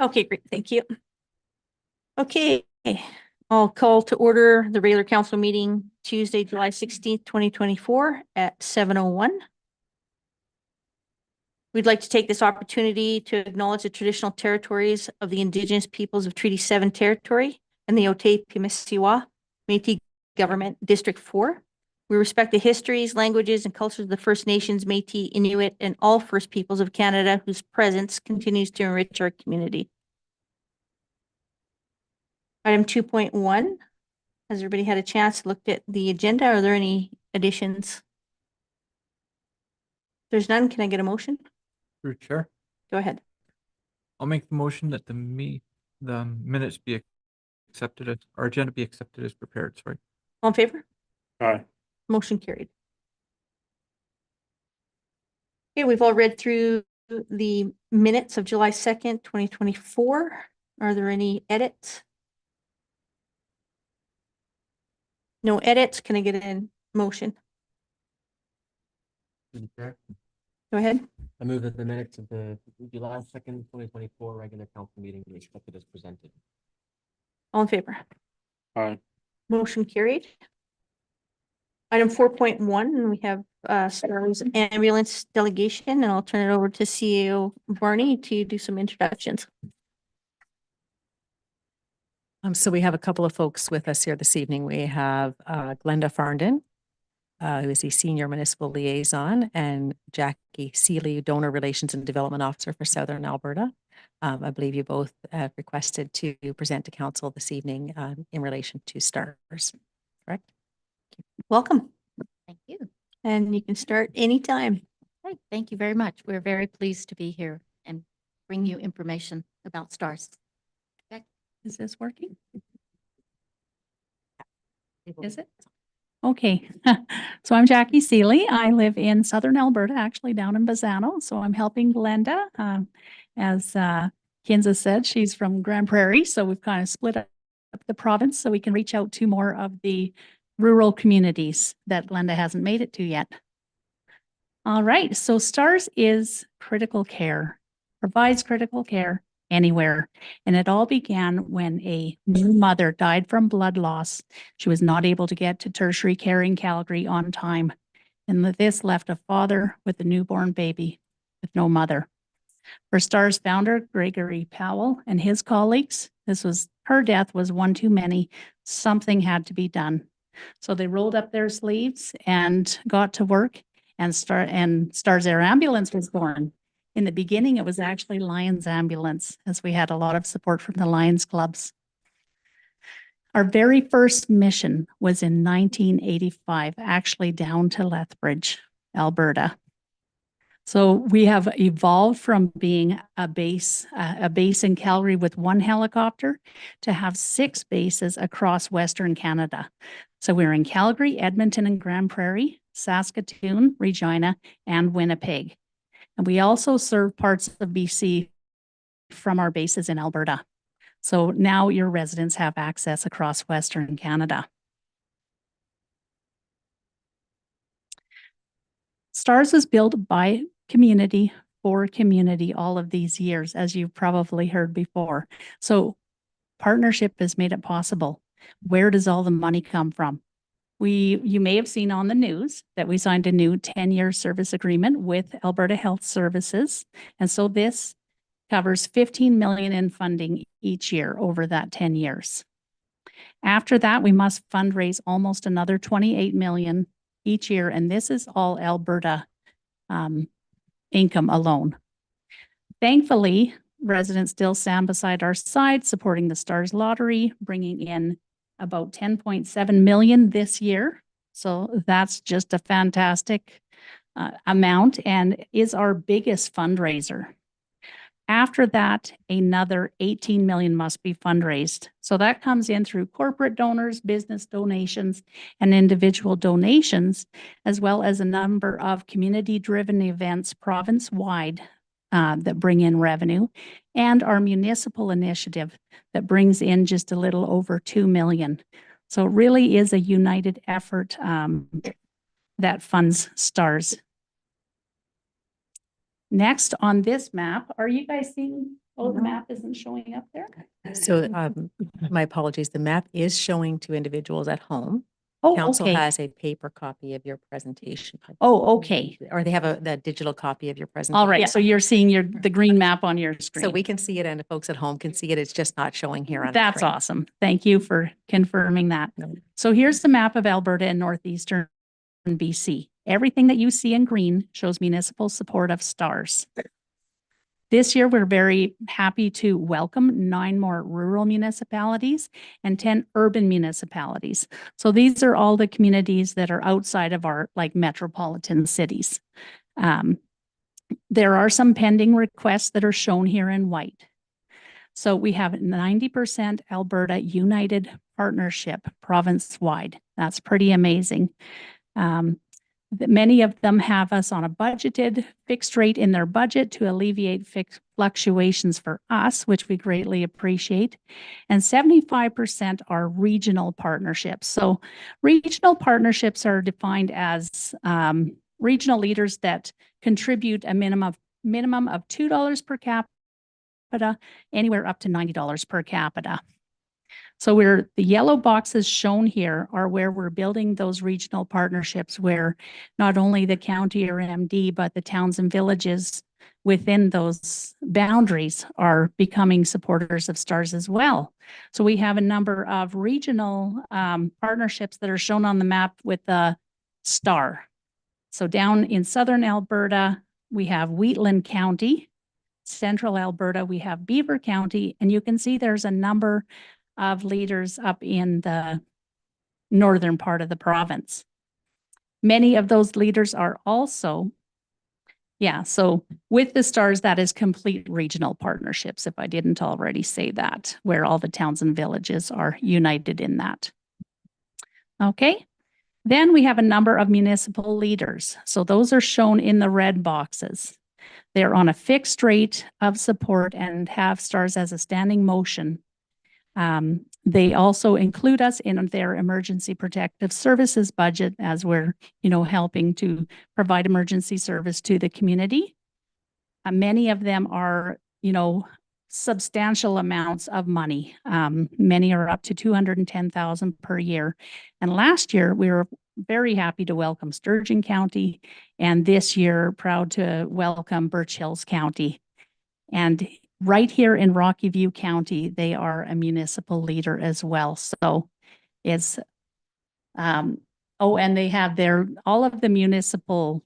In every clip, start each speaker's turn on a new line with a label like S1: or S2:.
S1: Okay, great. Thank you. Okay, I'll call to order the regular council meeting Tuesday, July 16th, 2024 at 7:01. We'd like to take this opportunity to acknowledge the traditional territories of the Indigenous peoples of Treaty 7 territory and the Otay-Pimisiwa Métis Government District 4. We respect the histories, languages, and cultures of the First Nations, Métis, Inuit, and all First Peoples of Canada whose presence continues to enrich our community. Item 2.1, has everybody had a chance to look at the agenda? Are there any additions? If there's none, can I get a motion?
S2: Through Chair,
S1: Go ahead.
S2: I'll make the motion that the minutes be accepted as, our agenda be accepted as prepared, sorry.
S1: All in favor?
S3: Aye.
S1: Motion carried. Okay, we've all read through the minutes of July 2nd, 2024. Are there any edits? No edits. Can I get a motion?
S3: Chair,
S1: Go ahead.
S3: I move that the minutes of the July 2nd, 2024 regular council meeting be accepted as presented.
S1: All in favor?
S3: Aye.
S1: Motion carried. Item 4.1, we have STARS ambulance delegation, and I'll turn it over to CEO Barney to do some introductions.
S4: So we have a couple of folks with us here this evening. We have Glenda Farndon, who is the Senior Municipal Liaison, and Jackie Seeley, Donor Relations and Development Officer for Southern Alberta. I believe you both have requested to present to council this evening in relation to STARS, correct?
S1: Welcome,
S5: Thank you.
S1: and you can start anytime.
S5: Hey, thank you very much. We're very pleased to be here and bring you information about STARS.
S4: Is this working? Is it?
S6: Okay, so I'm Jackie Seeley. I live in Southern Alberta, actually down in Bazzano. So I'm helping Glenda. As Kinza said, she's from Grand Prairie. So we've kind of split up the province so we can reach out to more of the rural communities that Glenda hasn't made it to yet. All right, so STARS is critical care, provides critical care anywhere. And it all began when a new mother died from blood loss. She was not able to get to tertiary care in Calgary on time. And this left a father with a newborn baby with no mother. For STARS founder, Gregory Powell, and his colleagues, her death was one too many. Something had to be done. So they rolled up their sleeves and got to work, and STARS Air Ambulance was born. In the beginning, it was actually Lions Ambulance, as we had a lot of support from the Lions clubs. Our very first mission was in 1985, actually down to Lethbridge, Alberta. So we have evolved from being a base in Calgary with one helicopter to have 6 bases across Western Canada. So we're in Calgary, Edmonton, and Grand Prairie, Saskatoon, Regina, and Winnipeg. And we also serve parts of BC from our bases in Alberta. So now your residents have access across Western Canada. STARS was built by community for community all of these years, as you've probably heard before. So partnership has made it possible. Where does all the money come from? You may have seen on the news that we signed a new 10-year service agreement with Alberta Health Services. And so this covers $15 million in funding each year over that 10 years. After that, we must fundraise almost another $28 million each year. And this is all Alberta income alone. Thankfully, residents still stand beside our side, supporting the STARS lottery, bringing in about 10.7 million this year. So that's just a fantastic amount and is our biggest fundraiser. After that, another 18 million must be fundraised. So that comes in through corporate donors, business donations, and individual donations, as well as a number of community-driven events province-wide that bring in revenue, and our municipal initiative that brings in just a little over 2 million. So it really is a united effort that funds STARS. Next on this map, are you guys seeing Oh, the map isn't showing up there?
S4: So my apologies, the map is showing to individuals at home.
S6: Oh,
S4: Council
S6: okay.
S4: has a paper copy of your presentation.
S6: Oh, okay.
S4: Or they have the digital copy of your presentation.
S6: All right. So you're seeing the green map on your screen.
S4: So we can see it and the folks at home can see it. It's just not showing here on the
S6: That's
S4: screen.
S6: awesome. Thank you for confirming that.
S4: No.
S6: So here's the map of Alberta and northeastern BC. Everything that you see in green shows municipal support of STARS. This year, we're very happy to welcome 9 more rural municipalities and 10 urban municipalities. So these are all the communities that are outside of our metropolitan cities. There are some pending requests that are shown here in white. So we have 90% Alberta United Partnership province-wide. That's pretty amazing. Many of them have us on a budgeted fixed rate in their budget to alleviate fixed fluctuations for us, which we greatly appreciate. And 75% are regional partnerships. So regional partnerships are defined as regional leaders that contribute a minimum of $2 per capita, anywhere up to $90 per capita. So the yellow boxes shown here are where we're building those regional partnerships where not only the county or MD, but the towns and villages within those boundaries are becoming supporters of STARS as well. So we have a number of regional partnerships that are shown on the map with the star. So down in southern Alberta, we have Wheatland County. Central Alberta, we have Beaver County, and you can see there's a number of leaders up in the northern part of the province. Many of those leaders are also, so with the STARS, that is complete regional partnerships, if I didn't already say that, where all the towns and villages are united in that. Okay, then we have a number of municipal leaders. So those are shown in the red boxes. They're on a fixed rate of support and have STARS as a standing motion. They also include us in their emergency protective services budget as we're, helping to provide emergency service to the community. Many of them are, substantial amounts of money. Many are up to $210,000 per year. And last year we were very happy to welcome Sturgeon County, and this year proud to welcome Birch Hills County. And right here in Rocky View County, they are a municipal leader as well. So it's, and they have all of the municipal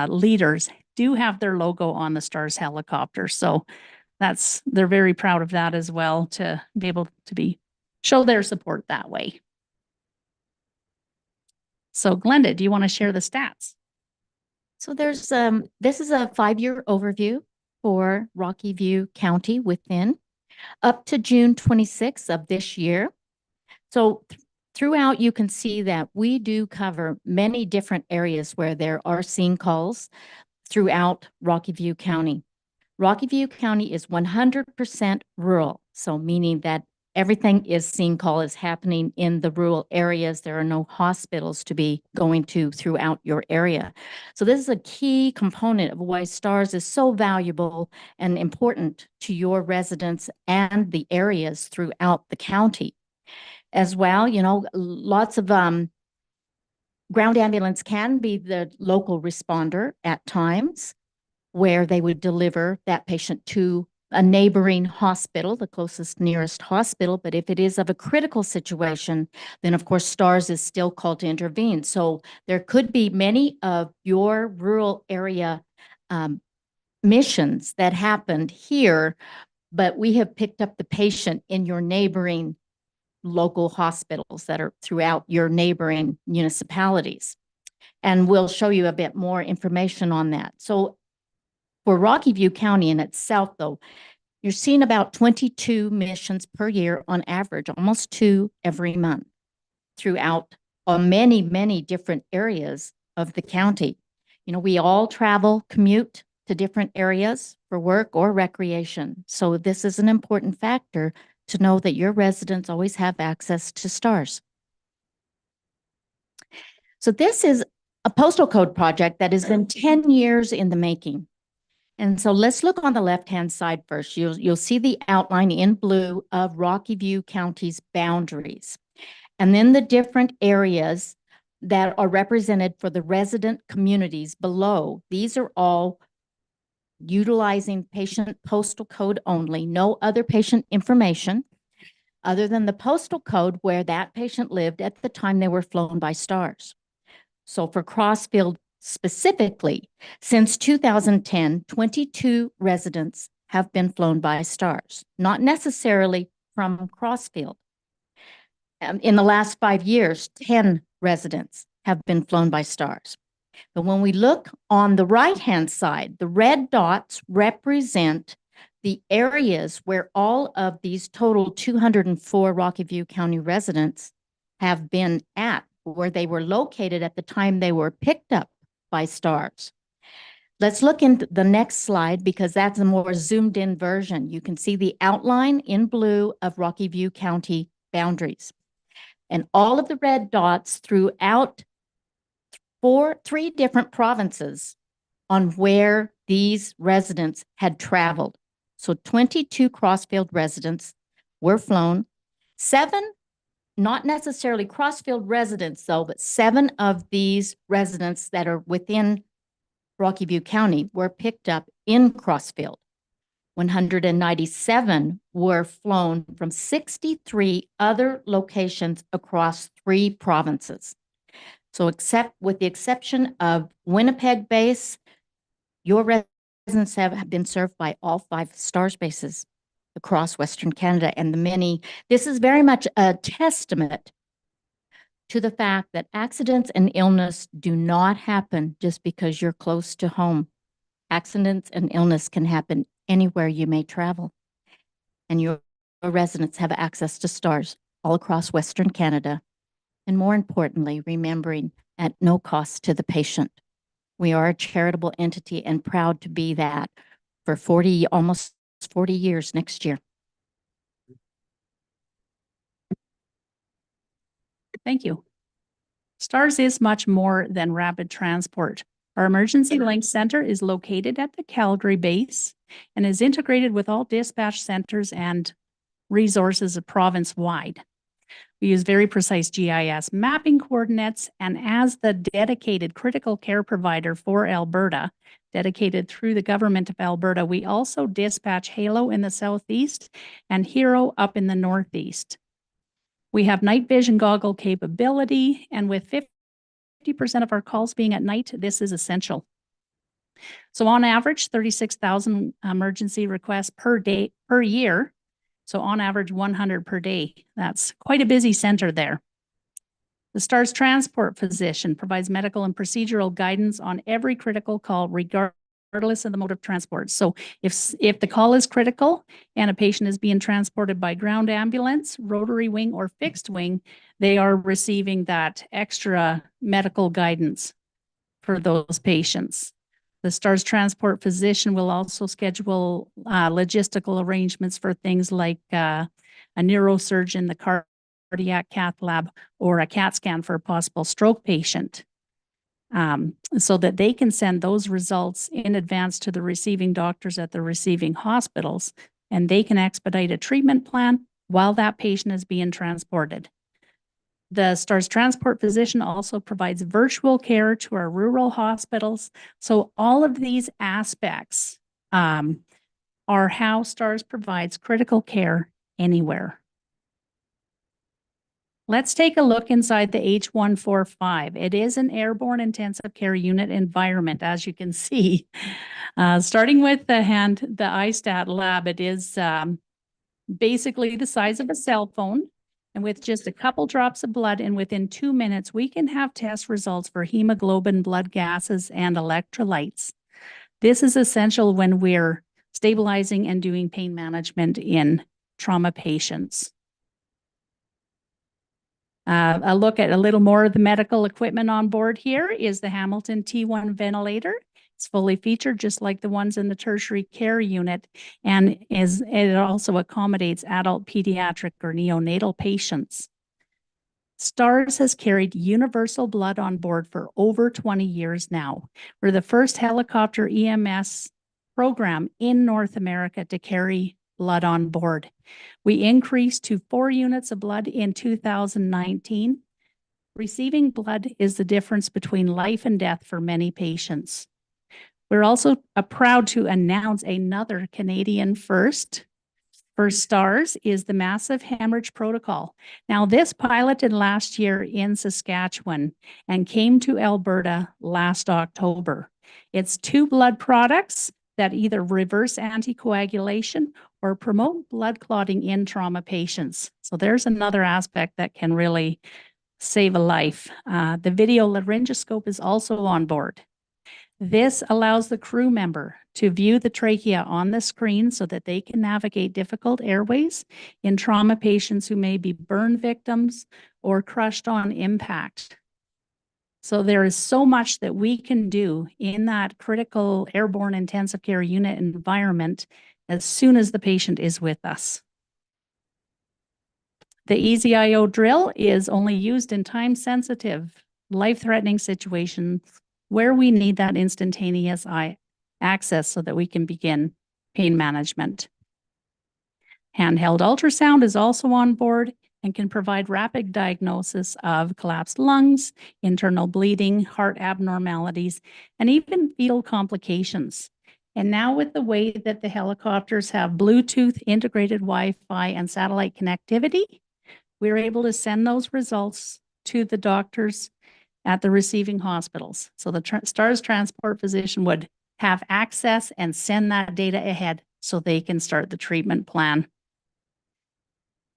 S6: leaders do have their logo on the STARS helicopter. So they're very proud of that as well, to be able to show their support that way. So Glenda, do you want to share the stats?
S5: So there's, this is a 5-year overview for Rocky View County within up to June 26th of this year. So throughout, you can see that we do cover many different areas where there are scene calls throughout Rocky View County. Rocky View County is 100% rural, so meaning that everything is scene call is happening in the rural areas. There are no hospitals to be going to throughout your area. So this is a key component of why STARS is so valuable and important to your residents and the areas throughout the county. As well, lots of ground ambulance can be the local responder at times, where they would deliver that patient to a neighboring hospital, the closest nearest hospital. But if it is of a critical situation, then of course STARS is still called to intervene. So there could be many of your rural area missions that happened here, but we have picked up the patient in your neighboring local hospitals that are throughout your neighboring municipalities. And we'll show you a bit more information on that. So for Rocky View County in itself, though, you're seeing about 22 missions per year on average, almost 2 every month throughout many, many different areas of the county. We all travel, commute to different areas for work or recreation. So this is an important factor to know that your residents always have access to STARS. So this is a postal code project that has been 10 years in the making. And so let's look on the left-hand side first. You'll see the outline in blue of Rocky View County's boundaries. And then the different areas that are represented for the resident communities below. These are all utilizing patient postal code only, no other patient information other than the postal code where that patient lived at the time they were flown by STARS. So for Crossfield specifically, since 2010, 22 residents have been flown by STARS, not necessarily from Crossfield. In the last 5 years, 10 residents have been flown by STARS. But when we look on the right-hand side, the red dots represent the areas where all of these total 204 Rocky View County residents have been at, where they were located at the time they were picked up by STARS. Let's look into the next slide because that's a more zoomed in version. You can see the outline in blue of Rocky View County boundaries. And all of the red dots throughout 3 different provinces on where these residents had traveled. So 22 Crossfield residents were flown. 7, not necessarily Crossfield residents though, but 7 of these residents that are within Rocky View County were picked up in Crossfield. 197 were flown from 63 other locations across 3 provinces. So with the exception of Winnipeg base, your residents have been served by all 5 STARS bases across Western Canada and the many. This is very much a testament to the fact that accidents and illness do not happen just because you're close to home. Accidents and illness can happen anywhere you may travel. And your residents have access to STARS all across Western Canada. And more importantly, remembering at no cost to the patient. We are a charitable entity and proud to be that for almost 40 years next year.
S6: Thank you. STARS is much more than rapid transport. Our Emergency Link Center is located at the Calgary base and is integrated with all dispatch centers and resources province-wide. We use very precise GIS mapping coordinates, and as the dedicated critical care provider for Alberta, dedicated through the government of Alberta, we also dispatch HALO in the southeast and HERO up in the northeast. We have night vision goggle capability, and with 50% of our calls being at night, this is essential. So on average, 36,000 emergency requests per year. So on average, 100 per day. That's quite a busy center there. The STARS transport physician provides medical and procedural guidance on every critical call, regardless of the mode of transport. So if the call is critical and a patient is being transported by ground ambulance, rotary wing, or fixed wing, they are receiving that extra medical guidance for those patients. The STARS transport physician will also schedule logistical arrangements for things like a neurosurgeon, the cardiac cath lab, or a CAT scan for a possible stroke patient, so that they can send those results in advance to the receiving doctors at the receiving hospitals, and they can expedite a treatment plan while that patient is being transported. The STARS transport physician also provides virtual care to our rural hospitals. So all of these aspects are how STARS provides critical care anywhere. Let's take a look inside the H145. It is an airborne intensive care unit environment, as you can see. Starting with the iStat lab, it is basically the size of a cell phone. And with just a couple drops of blood, and within 2 minutes, we can have test results for hemoglobin, blood gases, and electrolytes. This is essential when we're stabilizing and doing pain management in trauma patients. A look at a little more of the medical equipment on board here is the Hamilton T1 ventilator. It's fully featured, just like the ones in the tertiary care unit, and it also accommodates adult, pediatric, or neonatal patients. STARS has carried universal blood on board for over 20 years now. We're the first helicopter EMS program in North America to carry blood on board. We increased to 4 units of blood in 2019. Receiving blood is the difference between life and death for many patients. We're also proud to announce another Canadian first. For STARS is the Massive Hemorrhage Protocol. Now, this piloted last year in Saskatchewan and came to Alberta last October. It's 2 blood products that either reverse anticoagulation or promote blood clotting in trauma patients. So there's another aspect that can really save a life. The video laryngoscope is also on board. This allows the crew member to view the trachea on the screen so that they can navigate difficult airways in trauma patients who may be burn victims or crushed on impact. So there is so much that we can do in that critical airborne intensive care unit environment as soon as the patient is with us. The EZ-IO drill is only used in time-sensitive, life-threatening situations where we need that instantaneous access so that we can begin pain management. Handheld ultrasound is also on board and can provide rapid diagnosis of collapsed lungs, internal bleeding, heart abnormalities, and even fetal complications. And now with the way that the helicopters have Bluetooth, integrated Wi-Fi, and satellite connectivity, we're able to send those results to the doctors at the receiving hospitals. So the STARS transport physician would have access and send that data ahead so they can start the treatment plan.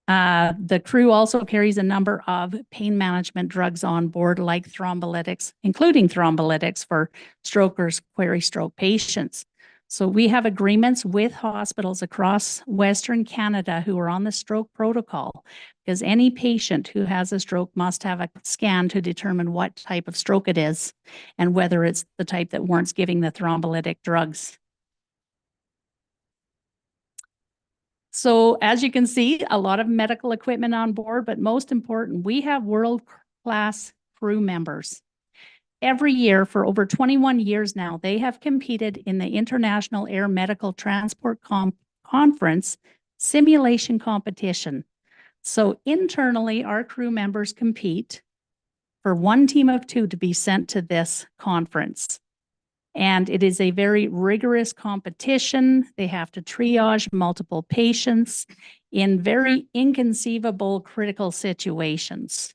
S6: The crew also carries a number of pain management drugs on board, like thrombolytics, including thrombolytics for strokers, query stroke patients. So we have agreements with hospitals across Western Canada who are on the stroke protocol, because any patient who has a stroke must have a scan to determine what type of stroke it is and whether it's the type that warrants giving the thrombolytic drugs. So as you can see, a lot of medical equipment on board, but most important, we have world-class crew members. Every year for over 21 years now, they have competed in the International Air Medical Transport Conference simulation competition. So internally, our crew members compete for one team of 2 to be sent to this conference. And it is a very rigorous competition. They have to triage multiple patients in very inconceivable critical situations.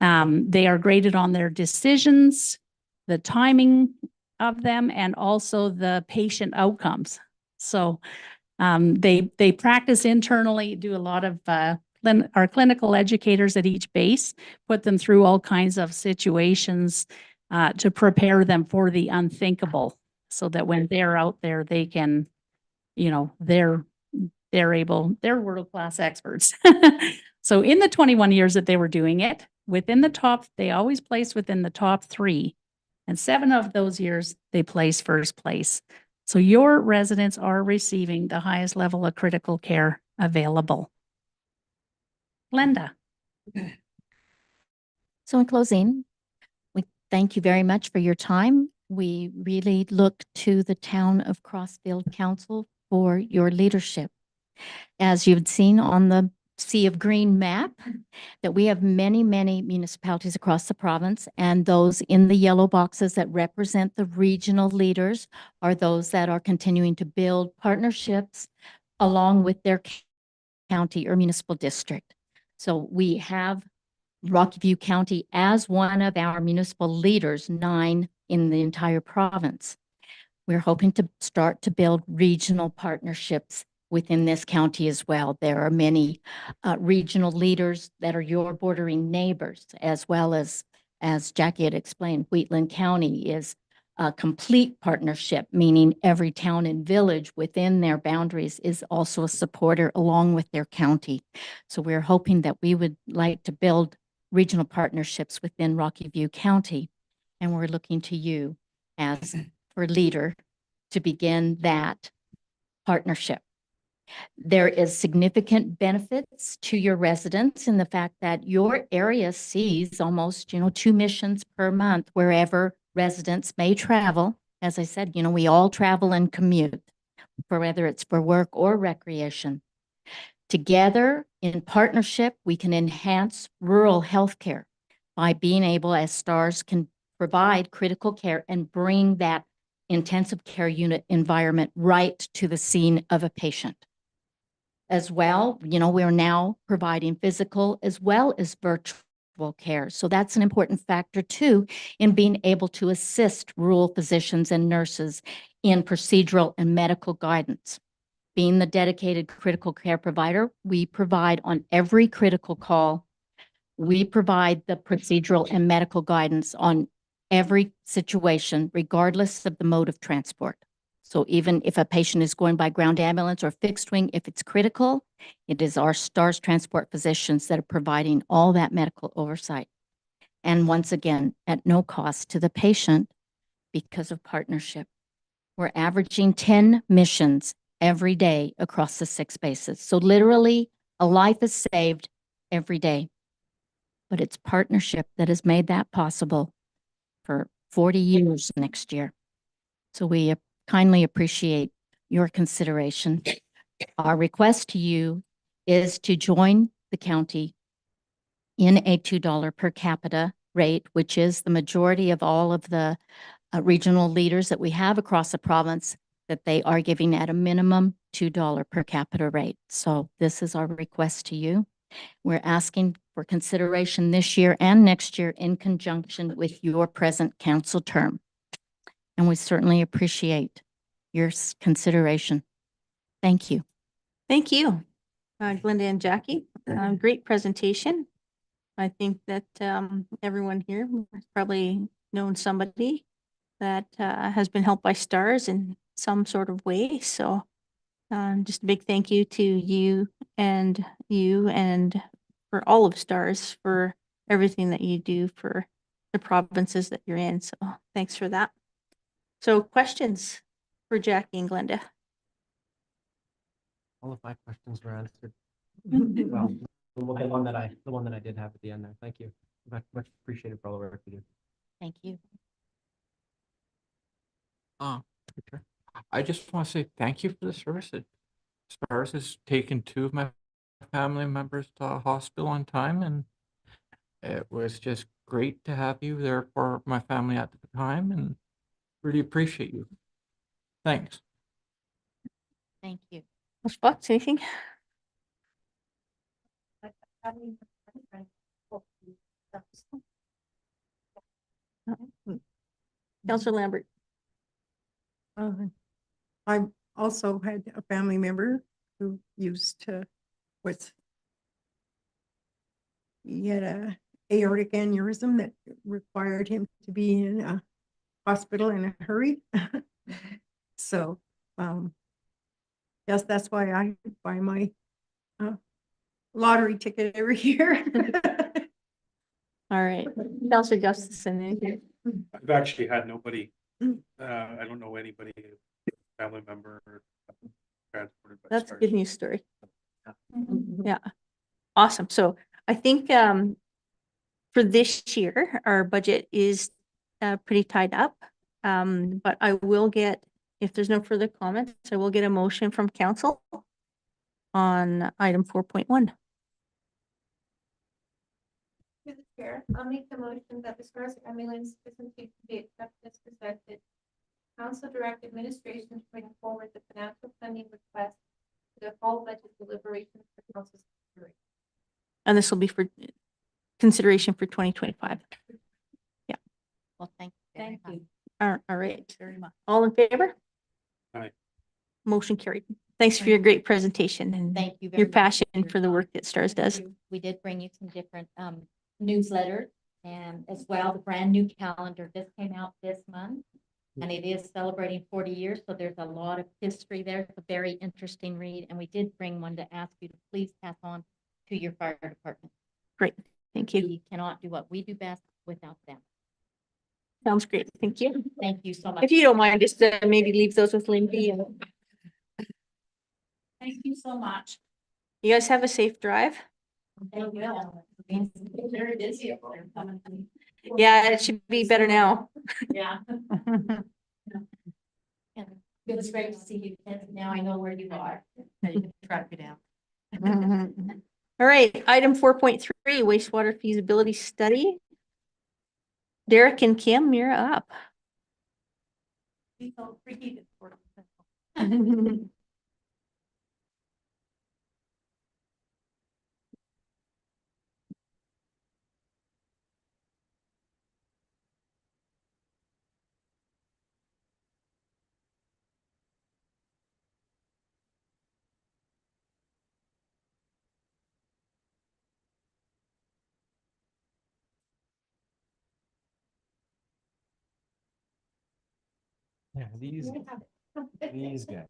S6: They are graded on their decisions, the timing of them, and also the patient outcomes. So they practice internally, do a lot of, our clinical educators at each base put them through all kinds of situations to prepare them for the unthinkable, so that when they're out there, they can, you know, they're world-class experts. So in the 21 years that they were doing it, they always placed within the top 3. And 7 of those years, they placed first place. So your residents are receiving the highest level of critical care available. Glenda.
S5: So in closing, we thank you very much for your time. We really look to the town of Crossfield Council for your leadership. As you've seen on the Sea of Green map, that we have many, many municipalities across the province, and those in the yellow boxes that represent the regional leaders are those that are continuing to build partnerships along with their county or municipal district. So we have Rocky View County as one of our municipal leaders, 9 in the entire province. We're hoping to start to build regional partnerships within this county as well. There are many regional leaders that are your bordering neighbors, as well as Jackie had explained, Wheatland County is a complete partnership, meaning every town and village within their boundaries is also a supporter along with their county. So we're hoping that we would like to build regional partnerships within Rocky View County. And we're looking to you as for leader to begin that partnership. There is significant benefits to your residents in the fact that your area sees almost, 2 missions per month wherever residents may travel As I said, you know, we all travel and commute, for whether it's for work or recreation. Together, in partnership, we can enhance rural healthcare by being able, as STARS, can provide critical care and bring that intensive care unit environment right to the scene of a patient. As well, you know, we're now providing physical as well as virtual care. So that's an important factor too in being able to assist rural physicians and nurses in procedural and medical guidance. Being the dedicated critical care provider, we provide on every critical call. We provide the procedural and medical guidance on every situation, regardless of the mode of transport. So even if a patient is going by ground ambulance or fixed wing, if it's critical, it is our STARS transport physicians that are providing all that medical oversight. And once again, at no cost to the patient because of partnership. We're averaging 10 missions every day across the 6 bases. So literally, a life is saved every day. But it's partnership that has made that possible for 40 years next year. So we kindly appreciate your consideration. Our request to you is to join the county in a $2 per capita rate, which is the majority of all of the regional leaders that we have across the province, that they are giving at a minimum $2 per capita rate. So this is our request to you. We're asking for consideration this year and next year in conjunction with your present council term. And we certainly appreciate your consideration. Thank you.
S1: Thank you, Glenda and Jackie. Great presentation. I think that everyone here has probably known somebody that has been helped by STARS in some sort of way. So just a big thank you to you and for all of STARS for everything that you do for the provinces that you're in. So thanks for that. So questions for Jackie and Glenda?
S3: All of my questions were answered. Well, the one that I did have at the end there. Thank you. Much appreciated for all the work you do.
S5: Thank you.
S2: Okay. I just want to say thank you for the service. STARS has taken 2 of my family members to hospital on time, and it was just great to have you there for my family at the time, and really appreciate you. Thanks.
S5: Thank you.
S1: Ms. Fox, anything? Councillor Lambert.
S7: I also had a family member who used to, he had a aortic aneurysm that required him to be in a hospital in a hurry. So, yes, that's why I buy my lottery ticket every year.
S1: All right. Councillor Gustafson, anything?
S8: I've actually had nobody, I don't know anybody, family member transported by
S1: That's a
S8: STARS.
S1: good news story. Yeah. Awesome. So I think for this year, our budget is pretty tied up. But I will get, if there's no further comments, I will get a motion from council on item 4.1.
S9: Through the chair, I'll make the motion that the STARS ambulance facility be accepted as presented. Council direct administration to bring forward the financial funding request to the fall budget deliberations for council consideration.
S1: And this will be for consideration for 2025.
S5: Well, thank you. very much.
S1: All right. Very much. All in favor?
S8: Aye.
S1: Motion carried. Thanks for your great presentation and
S5: Thank you very
S1: your
S5: much.
S1: passion for the work that STARS does.
S5: We did bring you some different newsletters and as well, the brand new calendar. This came out this month and it is celebrating 40 years. So there's a lot of history there. It's a very interesting read. And we did bring one to ask you to please pass on to your fire department.
S1: Great. Thank you.
S5: We cannot do what we do best without them.
S1: Sounds great. Thank you.
S5: Thank you so much.
S1: If you don't mind, just maybe leave those with Lindsay.
S6: Thank you so much.
S1: You guys have a safe drive.
S6: They will. It's very busy up there coming.
S1: Yeah, it should be better now.
S6: Yeah.
S5: It was great to see you, Ken. Now I know where you are.
S4: Now you can track me down.
S1: All right, item 4.3 wastewater feasibility study. Derek and Kim, you're up.
S3: Yeah, these guys.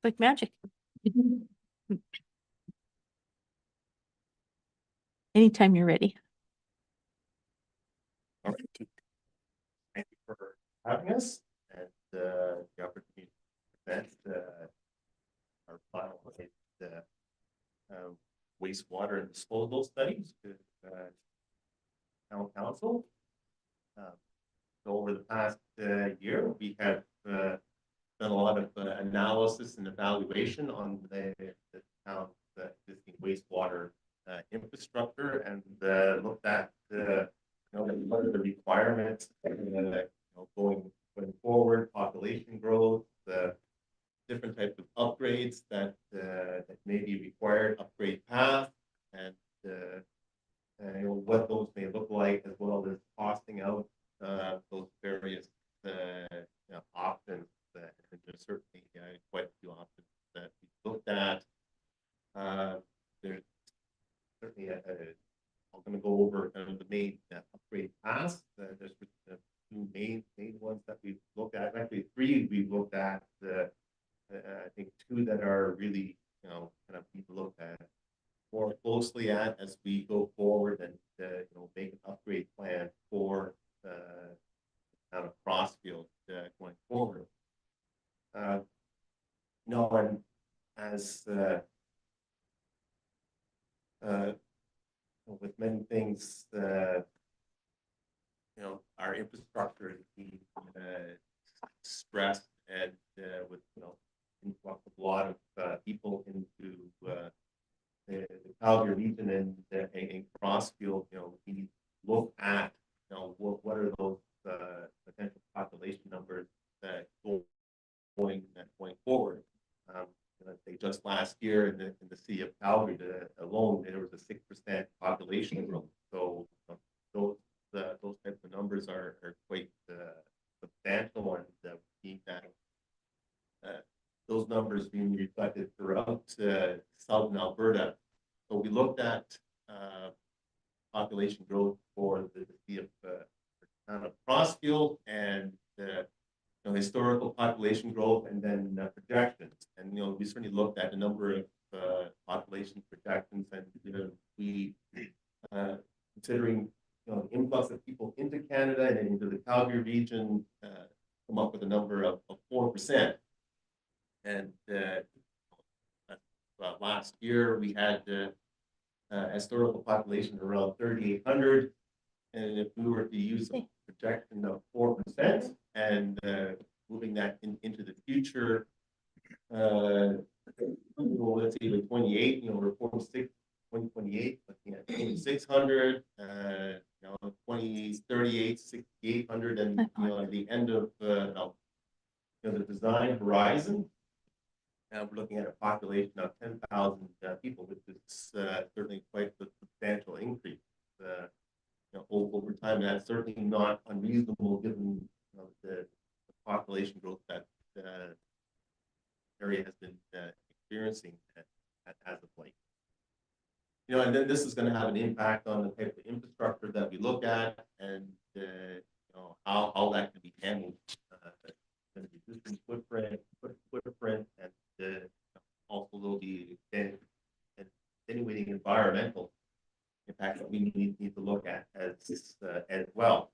S1: Like magic. Anytime you're ready.
S10: All right. Thank you for having us and the opportunity to present our final wastewater and disposal studies to town council. So over the past year, we have done a lot of analysis and evaluation on the town's existing wastewater infrastructure and looked at what are the requirements going forward, population growth, the different types of upgrades that may be required, upgrade path, and what those may look like, as well as costing out those various options. And there's certainly quite a few options that we looked at. There's certainly I'm going to go over kind of the main upgrade paths. There's two main ones that we've looked at. Actually, three we've looked at. I think two that are really kind of need to look at more closely at as we go forward and make an upgrade plan for town of Crossfield going forward. And as with many things, our infrastructure is being stressed, and with influx of a lot of people into the Calgary region and Crossfield, we look at what are those potential population numbers that going forward. They just last year in the city of Calgary alone, there was a 6% population growth. So those types of numbers are quite substantial, and being that those numbers being reflected throughout southern Alberta. So we looked at population growth for the city of town of Crossfield and historical population growth, and then projections. And we certainly looked at a number of population projections, and we considering the influx of people into Canada and into the Calgary region, come up with a number of 4%. And last year we had a historical population around 3,800, and if we were to use a projection of 4% and moving that into the future, well, let's see, like 28, we're 2028, looking at 2,600, 2038, 6,800, and, at the end of, the design horizon, we're looking at a population of 10,000 people, which is certainly quite a substantial increase. Over time, that's certainly not unreasonable given the population growth that area has been experiencing as of late. And then this is going to have an impact on the type of infrastructure that we look at, and how that can be handled. The existing footprint, and also there'll be attenuating environmental impact that we need to look at as well.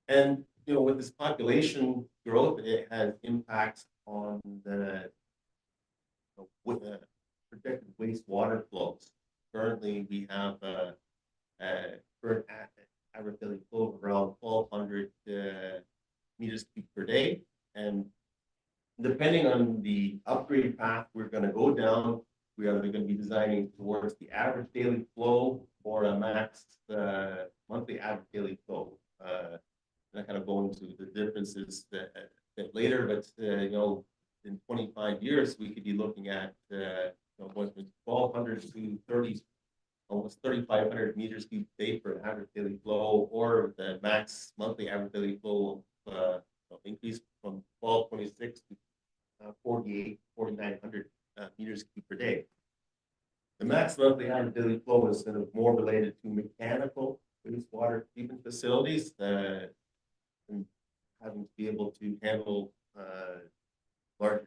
S10: And with this population growth, it has impacts on the projected wastewater flows. Currently, we have a current average daily flow of around 1,200 meters cubed per day, and depending on the upgrade path we're going to go down, we are going to be designing towards the average daily flow or a max monthly average daily flow. And I kind of go into the differences that later, but in 25 years, we could be looking at going from 1,200 to almost 3,500 meters cubed per day for an average daily flow, or the max monthly average daily flow increase from 1,226 to 4,900 meters cubed per day. The max monthly average daily flow is kind of more related to mechanical wastewater treatment facilities and having to be able to handle large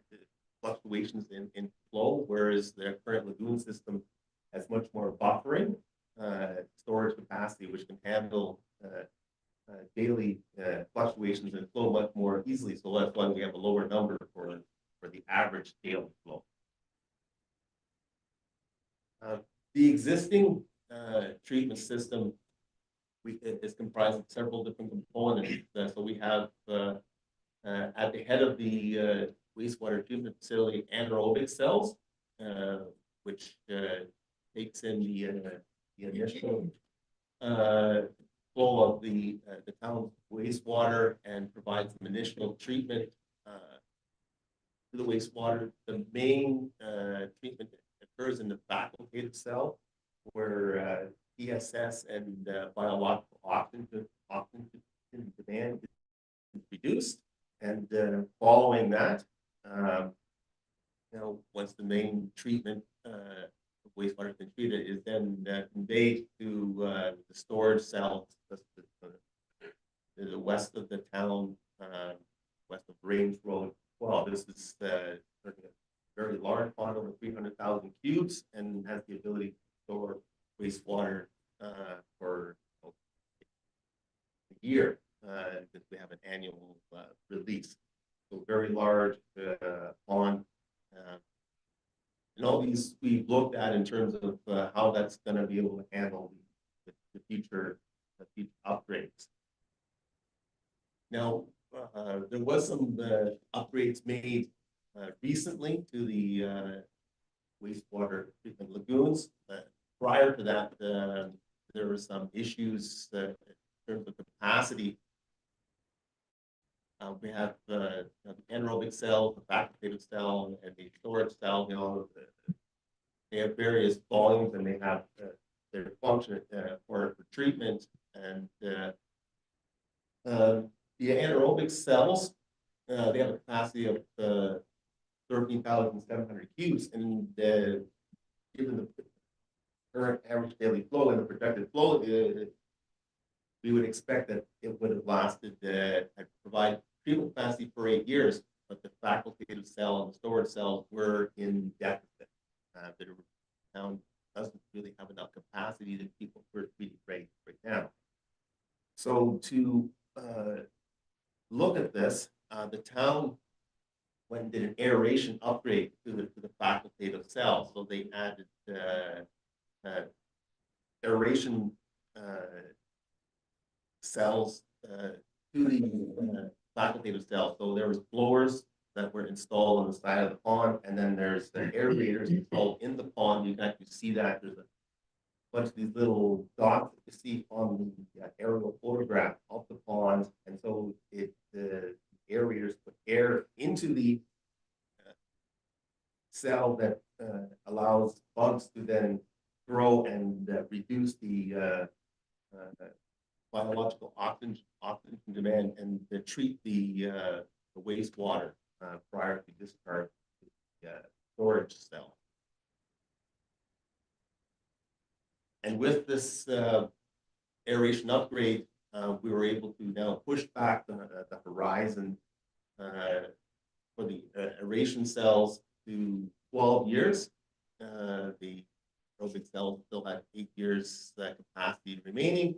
S10: fluctuations in flow, whereas the current lagoon system has much more buffering storage capacity, which can handle daily fluctuations in flow much more easily. So that's why we have a lower number for the average daily flow. The existing treatment system is comprised of several different components. So we have at the head of the wastewater treatment facility anaerobic cells, which takes in the initial flow of the town's wastewater and provides some initial treatment to the wastewater. The main treatment occurs in the facultative cell, where PSS and biological oxygen demand is reduced, and following that, once the main treatment wastewater has been treated, is then conveyed to the storage cells to the west of the town, west of Range Road. Well, this is a very large pond, over 300,000 cubes, and has the ability to store wastewater for a year, because we have an annual release. So very large pond. And all these we've looked at in terms of how that's going to be able to handle the future upgrades. Now, there was some upgrades made recently to the wastewater treatment lagoons. Prior to that, there were some issues in terms of capacity. We have the anaerobic cell, the facultative cell, and the storage cell. They have various volumes, and they have their function for treatment. And the anaerobic cells, they have a capacity of 13,700 cubes, and given the current average daily flow and the projected flow, we would expect that it would have lasted provide treatment capacity for 8 years, but the facultative cell and the storage cells were in deficit. The town doesn't really have enough capacity to keep what we're treating right now. So to look at this, the town went and did an aeration upgrade to the facultative cell. So they added aeration cells to the facultative cell. So there was blowers that were installed on the side of the pond, and then there's the aerators installed in the pond. You can actually see that there's a bunch of these little dots that you see on the aerial photograph of the pond, and so the aerators put air into the cell that allows bugs to then grow and reduce the biological oxygen demand, and to treat the wastewater prior to discharge to the storage cell. And with this aeration upgrade, we were able to now push back the horizon for the aeration cells to 12 years. The aerobic cells still have 8 years capacity remaining,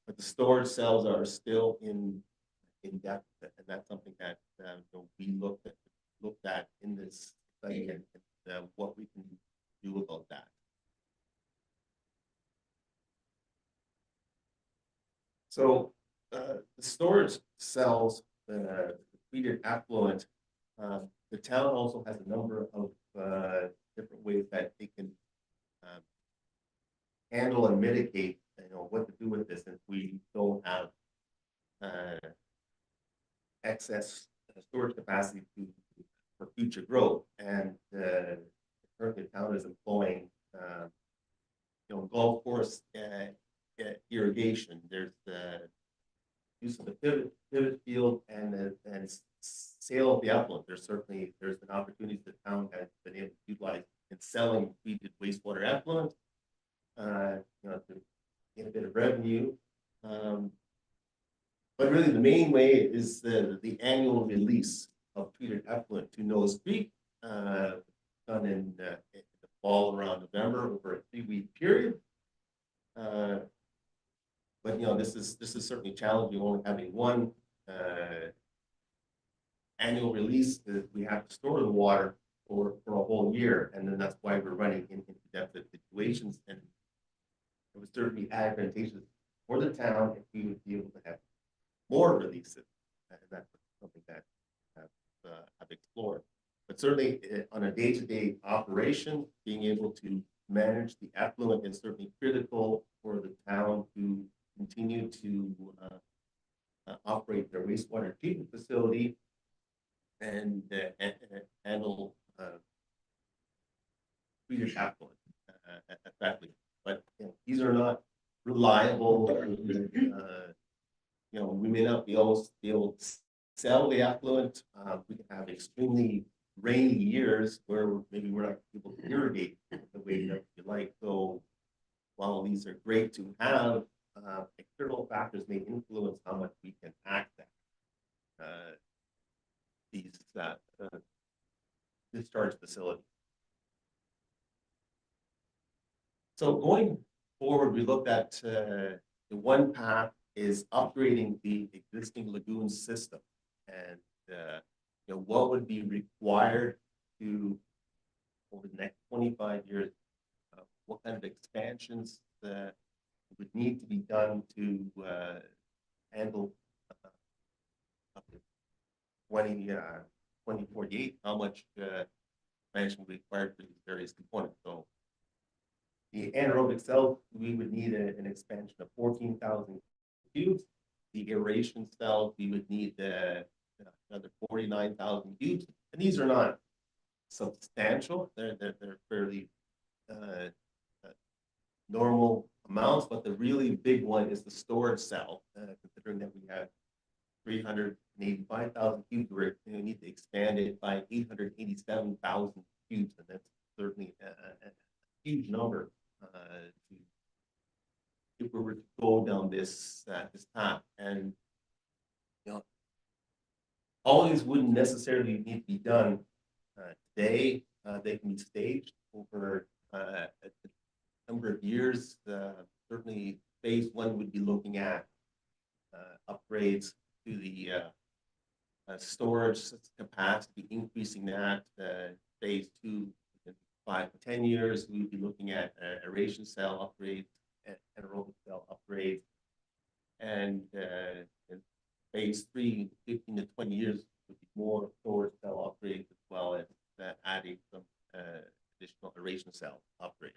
S10: but the storage cells are still in depth, and that's something that we looked at in this study, and what we can do about that. So the storage cells, the treated effluent, the town also has a number of different ways that they can handle and mitigate, what to do with this if we don't have excess storage capacity for future growth. And currently, the town is employing, golf course irrigation. There's the use of the pivot field and sale of the effluent. There's been opportunities the town has been able to utilize in selling treated wastewater effluent, to get a bit of revenue. But really, the main way is the annual release of treated effluent to Nose Creek, done in the fall around November over a 3-week period. But this is certainly challenging, only having one annual release. That we have to store the water for a whole year, and then that's why we're running into deficit situations. And it would certainly be advantageous for the town if we would be able to have more releases, and that's something that I've explored. But certainly on a day-to-day operation, being able to manage the effluent is certainly critical for the town to continue to operate their wastewater treatment facility and handle treated effluent effectively. But these are not reliable. We may not be able to sell the effluent. We can have extremely rainy years where maybe we're not able to irrigate the way that we like. So while these are great to have, external factors may influence how much we can access these discharge facilities. So going forward, we looked at the one path is upgrading the existing lagoon system, and what would be required to, over the next 25 years, what kind of expansions that would need to be done to handle up to 2048, how much expansion would be required for these various components. So the anaerobic cell, we would need an expansion of 14,000 cubes. The aeration cells, we would need another 49,000 cubes. And these are not substantial. They're fairly normal amounts, but the really big one is the storage cell, considering that we have 385,000 cubes, we're going to need to expand it by 887,000 cubes, and that's certainly a huge number if we were to go down this path. And all these wouldn't necessarily need to be done today. They can be staged over a number of years. Certainly, phase one would be looking at upgrades to the storage capacity, increasing that. Phase two, in 5 to 10 years, we would be looking at aeration cell upgrades, anaerobic cell upgrades, and in phase three, 15 to 20 years, would be more storage cell upgrades as well as adding some additional aeration cell upgrades.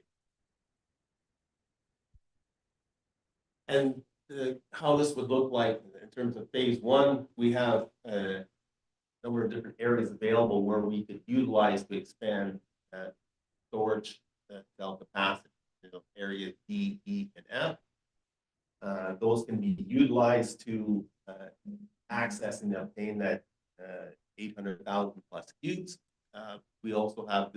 S10: And how this would look like in terms of phase one, we have a number of different areas available where we could utilize to expand storage cell capacity. Area D, E, and F. Those can be utilized to access and obtain that 800,000 plus cubes. We also have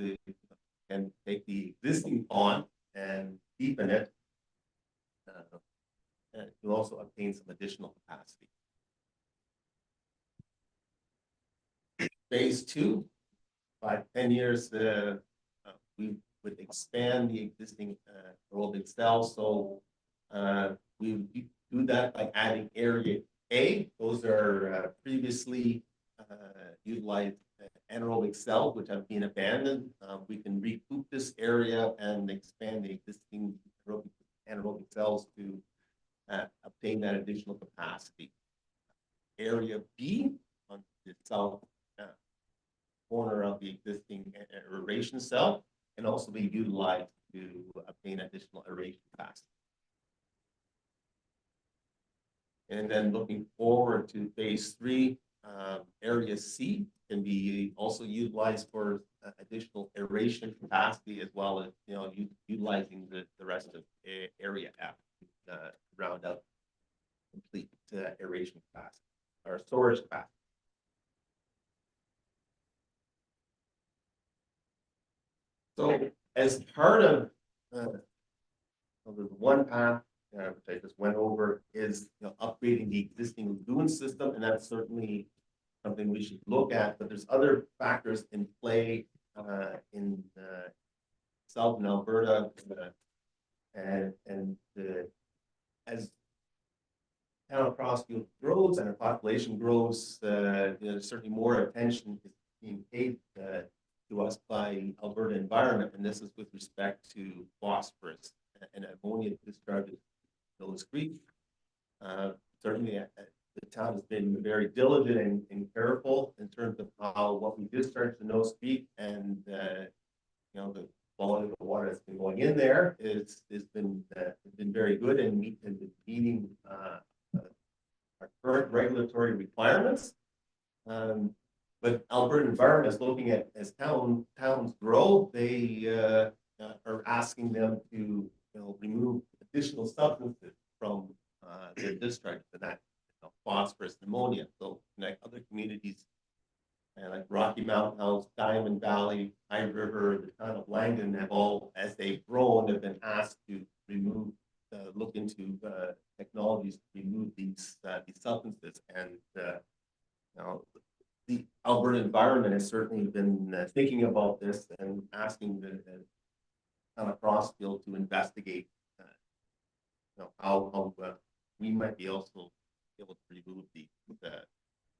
S10: can take the existing pond and deepen it. And you'll also obtain some additional capacity. Phase two, 5 to 10 years, we would expand the existing aerobic cell. So we would do that by adding area A. Those are previously utilized anaerobic cells which have been abandoned. We can recoup this area and expand the existing anaerobic cells to obtain that additional capacity. Area B on the south corner of the existing aeration cell can also be utilized to obtain additional aeration capacity. And then looking forward to phase three, area C can be also utilized for additional aeration capacity, as well as utilizing the rest of area F to round out complete aeration capacity or storage capacity. So as part of the one path, which I just went over, is upgrading the existing lagoon system, and that's certainly something we should look at. But there's other factors in play in southern Alberta, as town of Crossfield grows and our population grows, there's certainly more attention is being paid to us by Alberta Environment, and this is with respect to phosphorus and ammonia discharges in Nose Creek. Certainly, the town has been very diligent and careful in terms of what we discharge to Nose Creek, and the quality of the water that's been going in there has been very good and meeting our current regulatory requirements. But Alberta Environment is looking at, as towns grow, they are asking them to remove additional substances from their discharge, and that phosphorus and ammonia. So like other communities, like Rocky Mountain House, Diamond Valley, High River, the town of Langdon, have all, as they've grown, have been asked to remove, look into technologies to remove these substances. And the Alberta Environment has certainly been thinking about this and asking the town of Crossfield to investigate how we might be also able to remove the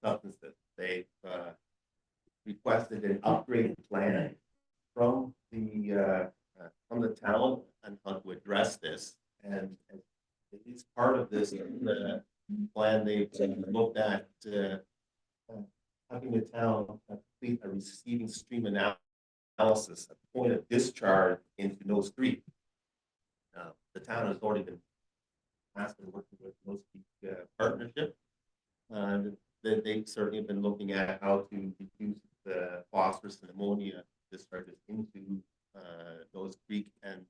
S10: substances. They've requested an upgrade plan from the town on how to address this, and it's part of this plan. They've looked at having the town complete a receiving stream analysis at the point of discharge into Nose Creek. The town has already been asked and working with Nose Creek Partnership. They've certainly been looking at how to reduce the phosphorus and ammonia discharges into Nose Creek, and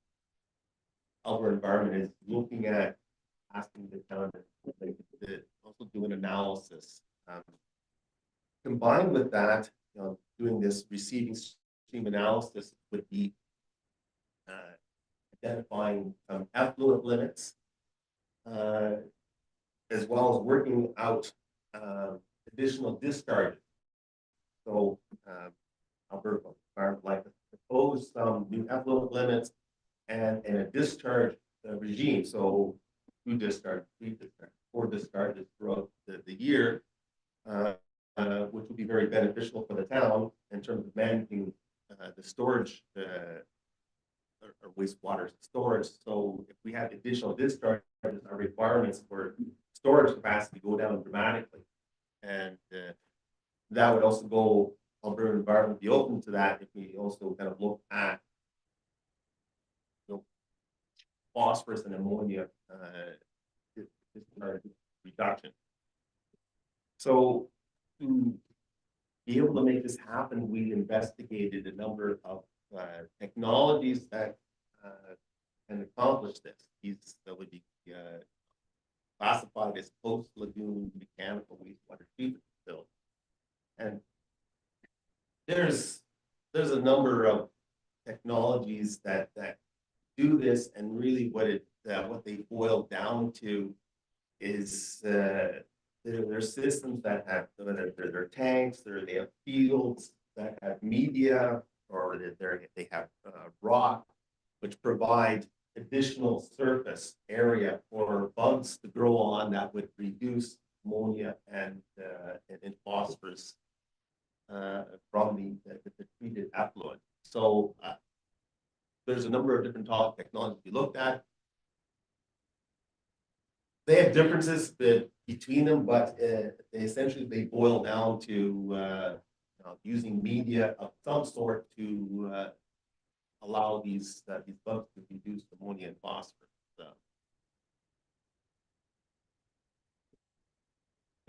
S10: Alberta Environment is looking at asking the town to also do an analysis. Combined with that, doing this receiving stream analysis would be identifying effluent limits, as well as working out additional discharges. So Alberta Environment like to propose some new effluent limits and a discharge regime. So 2 discharge, 3 discharge, 4 discharges throughout the year, which would be very beneficial for the town in terms of managing the storage or wastewater storage. So if we have additional discharges, our requirements for storage capacity go down dramatically. And that would also go, Alberta Environment would be open to that if we also kind of look at phosphorus and ammonia reduction. So to be able to make this happen, we investigated a number of technologies that can accomplish this. These that would be classified as post-lagoon mechanical wastewater treatment facilities. And there's a number of technologies that do this, and really what they boil down to is there are systems that have their tanks, they have fields that have media, or they have rock, which provide additional surface area for bugs to grow on that would reduce ammonia and phosphorus from the treated effluent. So there's a number of different technologies we looked at. They have differences between them, but they boil down to using media of some sort to allow these bugs to reduce ammonia and phosphorus.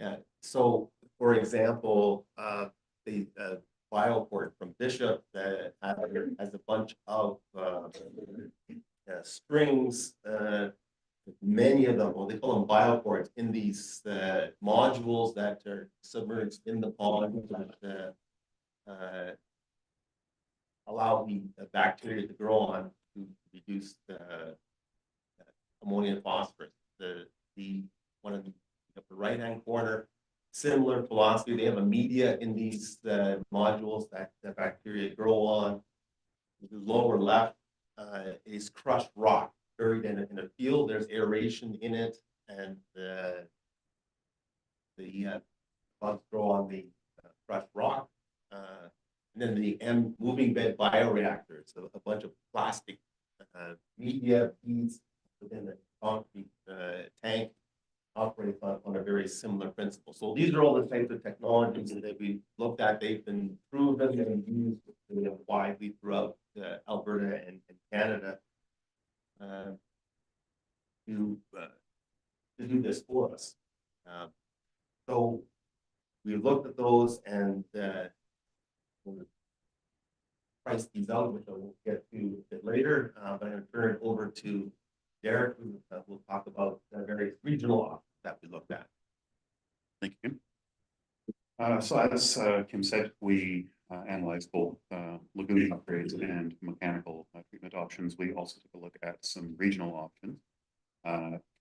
S10: Yeah. So, for example, the BioPort from Bishop that has a bunch of strings. Many of them, well, they call them bioports, in these modules that are submerged in the pond that allow the bacteria to grow on to reduce the ammonia and phosphorus. The one of the upper right-hand corner, similar philosophy. They have a media in these modules that the bacteria grow on. The lower left is crushed rock buried in a field. There's aeration in it, and the bugs grow on the crushed rock. And then the moving bed bioreactors, so a bunch of plastic media feeds within the concrete tank, operates on a very similar principle. So these are all the types of technologies that we looked at. They've been proven and used widely throughout Alberta and Canada to do this for us. So we looked at those and priced these out, which I will get to a bit later. But I'm going to turn it over to Derek, who will talk about the various regional options that we looked at.
S11: Thank you. So as Kim said, we analyzed both lagoon upgrades and mechanical treatment options. We also took a look at some regional options.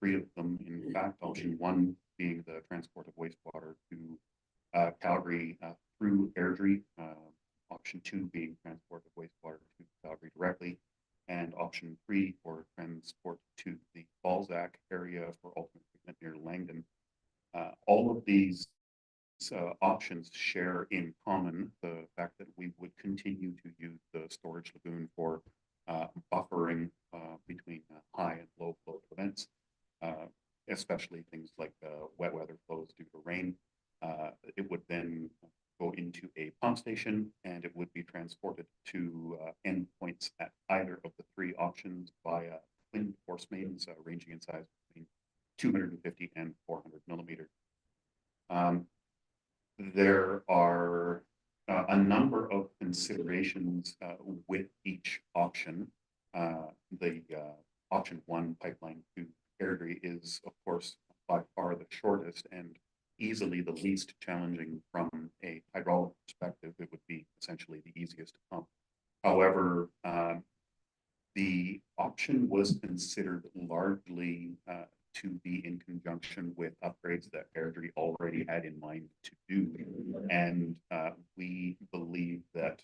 S11: 3 of them, in fact, option 1 being the transport of wastewater to Calgary through Airdrie, option 2 being transport of wastewater to Calgary directly, and option 3 for transport to the Balzac area for ultimate treatment near Langdon. All of these options share in common the fact that we would continue to use the storage lagoon for buffering between high and low flow events, especially things like wet weather flows due to rain. It would then go into a pump station, and it would be transported to endpoints at either of the 3 options via twin force mains ranging in size between 250 and 400 millimeters. There are a number of considerations with each option. The option 1 pipeline to Airdrie is, of course, by far the shortest and easily the least challenging from a hydraulic perspective. It would be essentially the easiest to pump. However, the option was considered largely to be in conjunction with upgrades that Airdrie already had in mind to do. And we believe that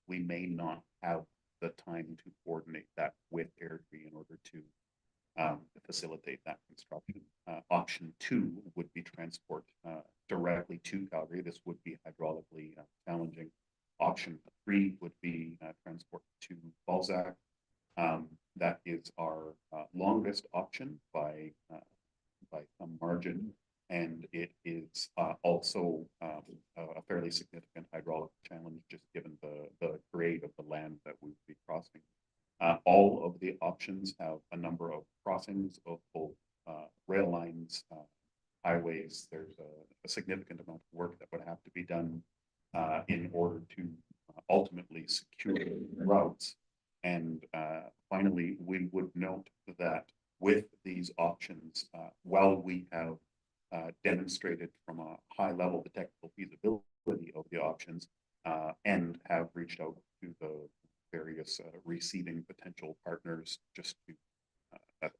S11: we may not have the time to coordinate that with Airdrie in order to facilitate that construction. Option 2 would be transport directly to Calgary. This would be hydraulically challenging. Option 3 would be transport to Balzac. That is our longest option by some margin, and it is also a fairly significant hydraulic challenge, just given the grade of the land that we would be crossing. All of the options have a number of crossings of both rail lines, highways. There's a significant amount of work that would have to be done in order to ultimately secure routes. And finally, we would note that with these options, while we have demonstrated from a high level the technical feasibility of the options and have reached out to the various receiving potential partners just to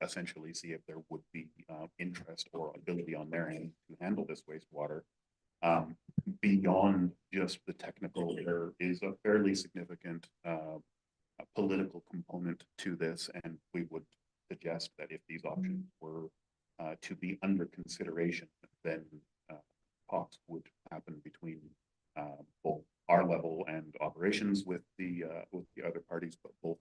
S11: essentially see if there would be interest or ability on their end to handle this wastewater. Beyond just the technical, there is a fairly significant political component to this, and we would suggest that if these options were to be under consideration, then talks would happen between both our level and operations with the other parties, but both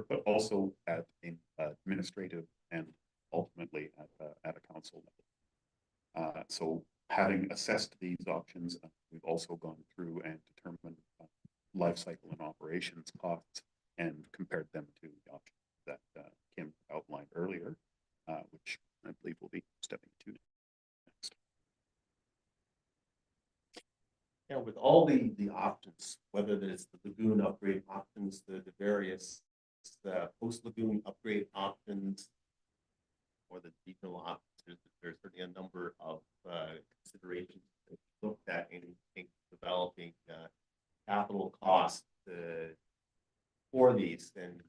S11: but also at an administrative and ultimately at a council level. So having assessed these options, we've also gone through and determined life cycle and operations costs and compared them to the options that Kim outlined earlier, which I believe we'll be stepping to next.
S10: Yeah, with all the options, whether it's the lagoon upgrade options, the various post lagoon upgrade options, or the regional options, there's certainly a number of considerations that we looked at in developing capital costs for these. And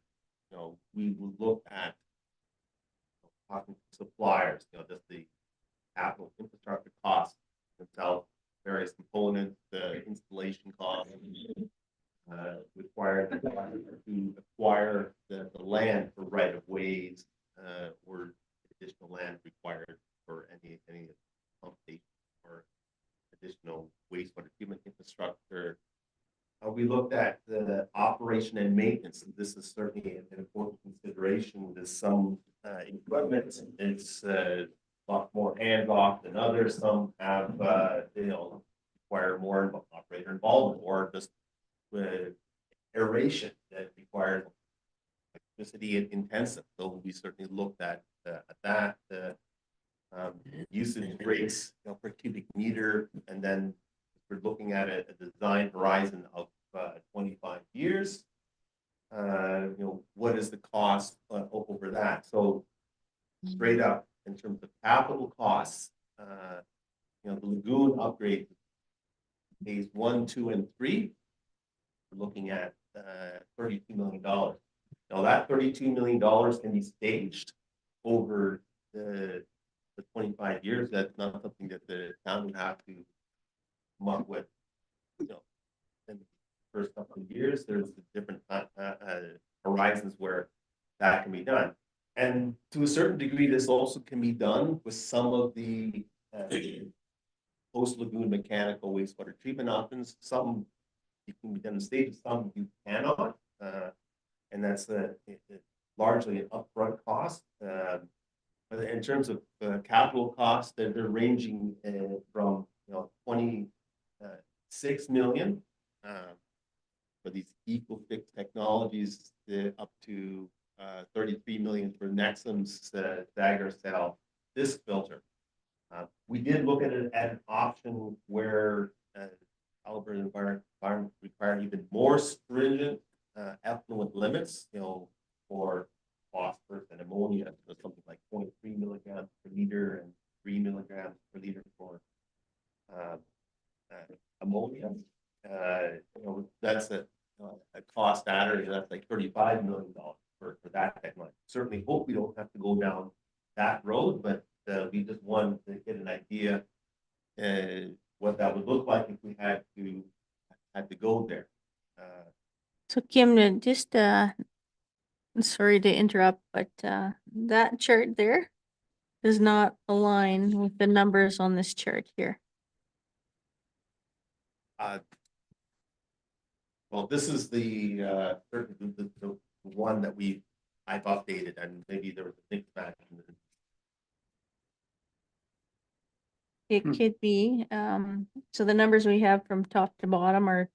S10: we will look at talking to suppliers, just the capital infrastructure costs themselves, various components, the installation costs required to acquire the land for right of ways or additional land required for any pump station or additional wastewater treatment infrastructure. We looked at the operation and maintenance, and this is certainly an important consideration. There's some equipment is a lot more hands-off than others. Some have require more operator involvement, or just aeration that requires electricity intensive. So we certainly looked at that. Usage rates per cubic meter, and then we're looking at a design horizon of 25 years. What is the cost over that? So straight up in terms of capital costs, the lagoon upgrade phase 1, 2, and 3, we're looking at $32 million. Now that $32 million can be staged over the 25 years. That's not something that the town would have to come up with, in the first couple of years. There's different horizons where that can be done. And to a certain degree, this also can be done with some of the post-lagoon mechanical wastewater treatment options. Some you can be done in stages, some you cannot. And that's largely an upfront cost. But in terms of capital costs, they're ranging from 26 million for these EcoFix technologies up to 33 million for Nexum's Dagger cell disc filter. We did look at it as an option where Alberta environment required even more stringent effluent limits, for phosphorus and ammonia, so something like 0.3 milligrams per liter and 3 milligrams per liter for ammonia. That's a cost adder. That's like $35 million for that technology. Certainly hope we don't have to go down that road, but we just wanted to get an idea what that would look like if we had to go there.
S1: So Kim, just sorry to interrupt, but that chart there does not align with the numbers on this chart here.
S10: Well, this is the one that I've updated, and maybe there was a mix match.
S1: It
S11: Hmm.
S1: could be, so the numbers we have from top to bottom are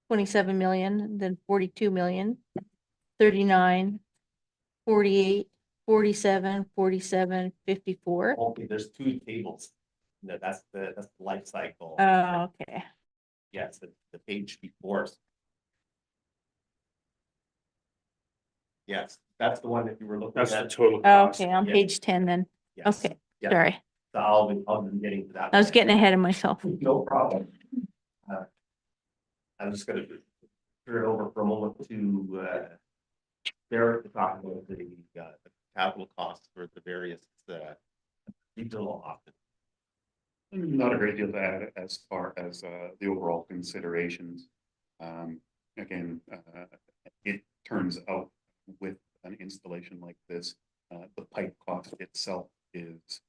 S1: 27 million, then 42 million, 39, 48, 47, 47, 54.
S10: Okay, there's two tables. No, that's the life cycle.
S1: Oh, okay.
S10: Yes, the page before. Yes, that's the one that you were looking
S8: That's the
S10: at.
S8: total cost.
S1: Okay, on
S10: Yeah.
S1: page 10 then.
S10: Yes.
S1: Okay,
S10: Yeah.
S1: sorry.
S10: So I'll be getting to that.
S1: I was
S10: one.
S1: getting ahead of myself.
S10: No problem. I'm just gonna turn it over for a moment to Derek to talk about the capital costs for the various regional offices.
S11: Not a great deal to add as far as the overall considerations. Again, it turns out with an installation like this, the pipe cost itself is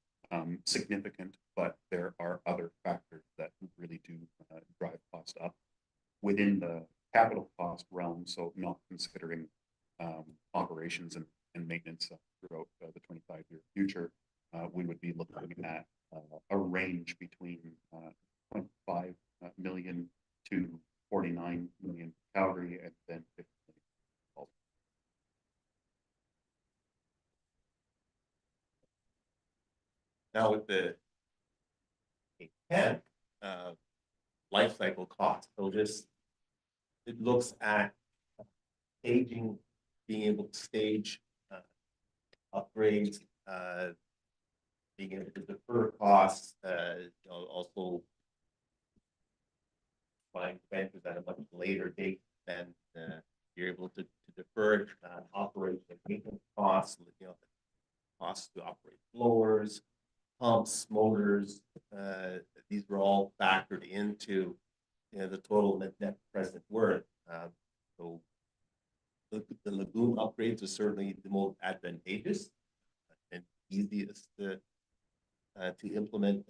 S11: significant, but there are other factors that really do drive cost up within the capital cost realm. So not considering operations and maintenance throughout the 25-year future, we would be looking at a range between 25 million to 49 million Calgary, and then 50 million.
S10: Now with the 10 life cycle cost, so it looks at staging, being able to stage upgrades, being able to defer costs, also find ventures at a much later date than you're able to defer operation and maintenance costs, costs to operate blowers, pumps, motors. These were all factored into the total net present worth. So the lagoon upgrades are certainly the most advantageous and easiest to implement,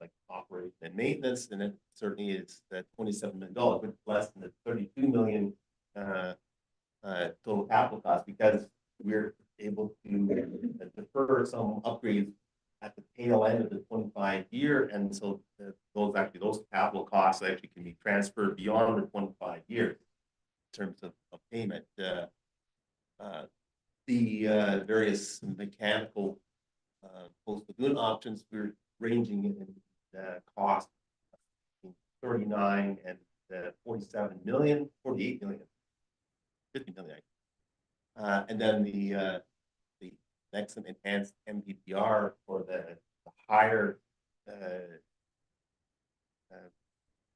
S10: like operation and maintenance, and it certainly is that $27 million, but less than the 32 million total capital cost, because we're able to defer some upgrades at the tail end of the 25-year, and so those capital costs actually can be transferred beyond the 25 years in terms of payment. The various mechanical post-lagoon options, we're ranging in cost between 39 and 47 million, 48 million, 50 million. And then the next and enhanced MPPR for the higher,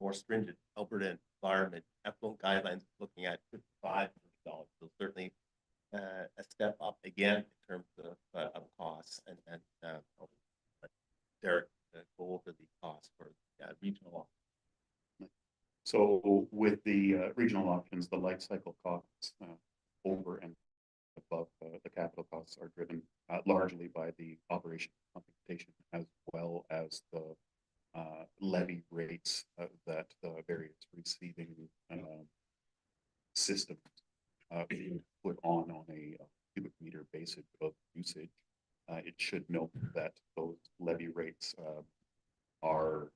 S10: more stringent Alberta environment effluent guidelines, looking at $55 million. So certainly a step up again in terms of costs, and Derek go over the cost for regional.
S11: So with the regional options, the life cycle costs over and above the capital costs are driven largely by the operation computation, as well as the levy rates that the various receiving systems put on a cubic meter basis of usage. It should note that those levy rates are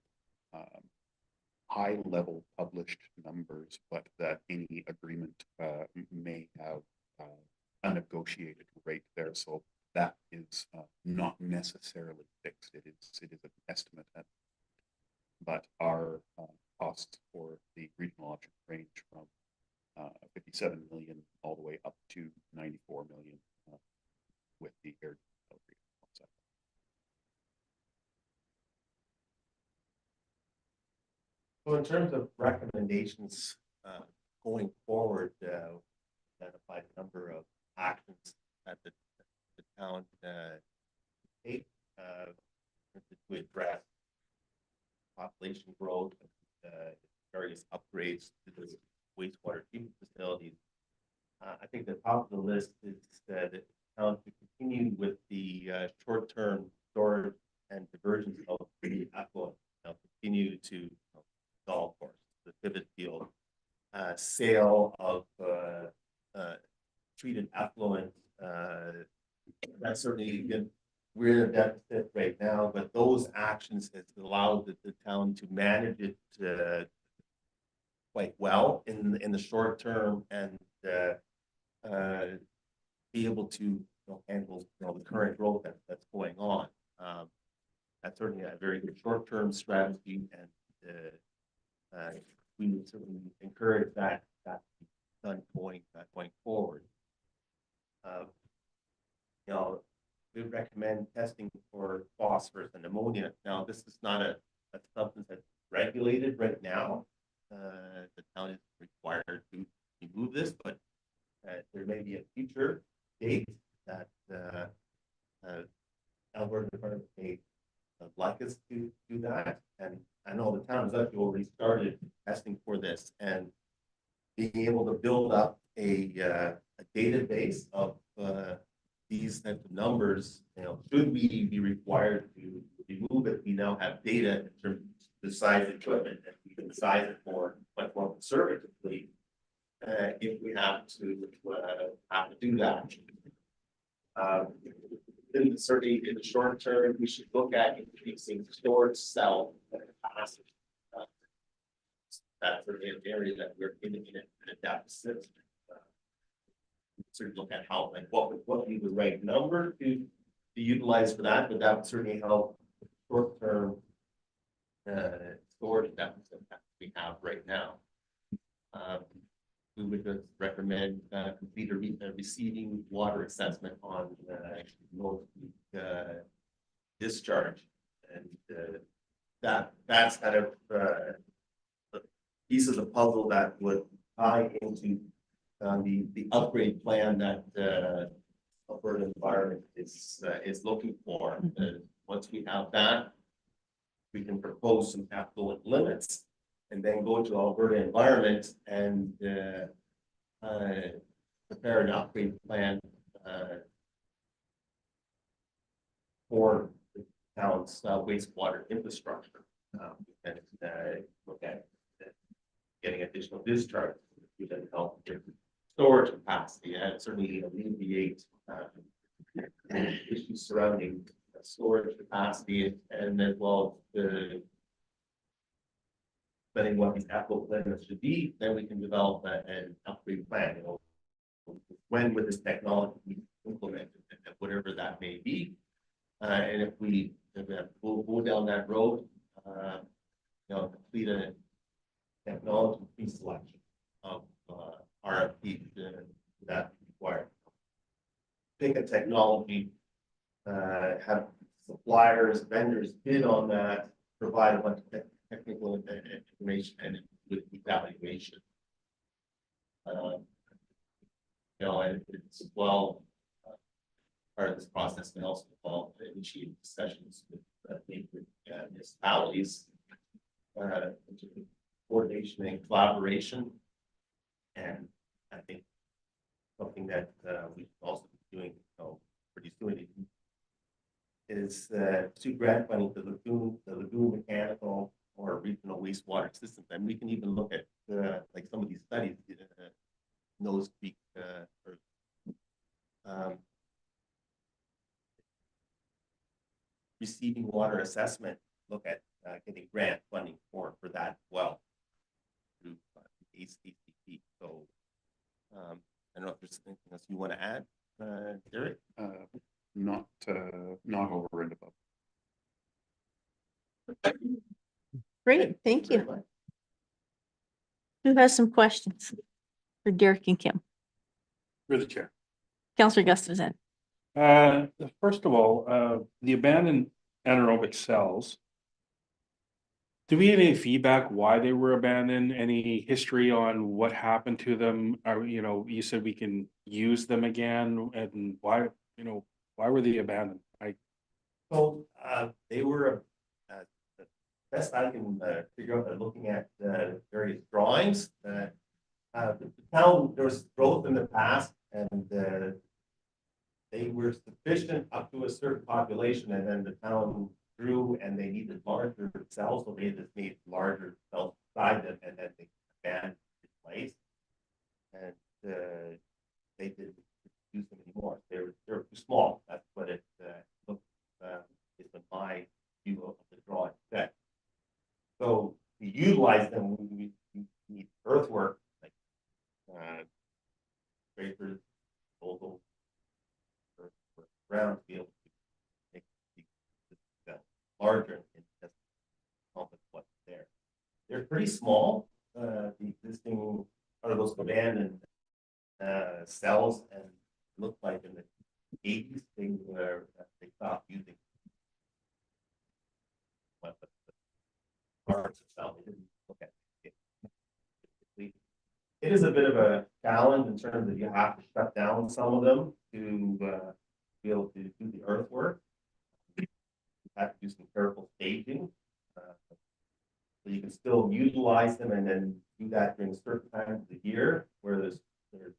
S11: high level published numbers, but that any agreement may have a negotiated rate there. So that is not necessarily fixed. It is an estimate, but our costs for the regional option range from 57 million all the way up to 94 million with the air.
S10: So in terms of recommendations going forward, identified a number of actions that the town take to address population growth, various upgrades to the wastewater treatment facilities. I think the top of the list is that the town to continue with the short-term storage and diversion of the effluent. Continue to golf course, the pivot field, sale of treated effluent. That's certainly been we're in a deficit right now, but those actions has allowed the town to manage it quite well in the short term and be able to handle the current growth that's going on. That's certainly a very good short-term strategy, and we would certainly encourage that done going forward. We recommend testing for phosphorus and ammonia. Now, this is not a substance that's regulated right now. The town is required to remove this, but there may be a future date that Alberta Department may like us to do that. And I know the town has actually already started testing for this and being able to build up a database of these types of numbers. Should we be required to remove it, we now have data in terms of the size of equipment, and we can size it much more conservatively if we have to do that. Certainly in the short term, we should look at increasing storage cell capacity. That's an area that we're in a deficit. Sort of look at how and what would be the right number to utilize for that, but that would certainly help short-term storage deficit that we have right now. We would just recommend complete a receiving water assessment on North Peak discharge, and that's kind of the piece of the puzzle that would tie into the upgrade plan that Alberta Environment is looking for. Once we have that, we can propose some capital limits and then go to Alberta Environment and prepare an upgrade plan for the town's wastewater infrastructure. And look at getting additional discharge to then help with storage capacity and certainly alleviate issues surrounding storage capacity, and as well the depending what these capital limits should be, then we can develop an upgrade plan. When would this technology be implemented, and whatever that may be, and if we'll go down that road, complete a technology pre-selection of RFP that required. Pick a technology, have suppliers, vendors bid on that, provide a bunch of technical information and with evaluation. And it's well part of this process can also involve initiating discussions with municipalities, coordination and collaboration. And I think something that we've also been doing, pretty soon, is to grant funding to the lagoon mechanical or regional wastewater systems. And we can even look at like some of these studies, Nose Creek receiving water assessment, look at getting grant funding for that as well through ACCP. So I don't know if there's anything else you want to add, Derek?
S11: Not over and above.
S1: Great, thank you. Who has some questions for Derek and Kim?
S8: Through the chair.
S1: Councillor Gustafson.
S8: First of all, the abandoned anaerobic cells. Do we have any feedback why they were abandoned? Any history on what happened to them? You said we can use them again, and why were they abandoned?
S10: So they were the best I can figure out by looking at various drawings. The town, there was growth in the past, and they were sufficient up to a certain population, and then the town grew and they needed larger cells, so they just made larger cells beside them, and then they abandoned in place, and they didn't use them anymore. They were too small. That's what it looked utilize them, we need earthwork, like, scrapers, local earthwork around to be able to make the larger and just help with what's there. They're pretty small, the existing, or those abandoned cells, and look like in the 80s they stopped using. But the parts itself, they didn't look at it. It is a bit of a challenge in terms of you have to shut down some of them to be able to do the earthwork. You have to do some careful staging. So you can still utilize them and then do that during certain times of the year where there's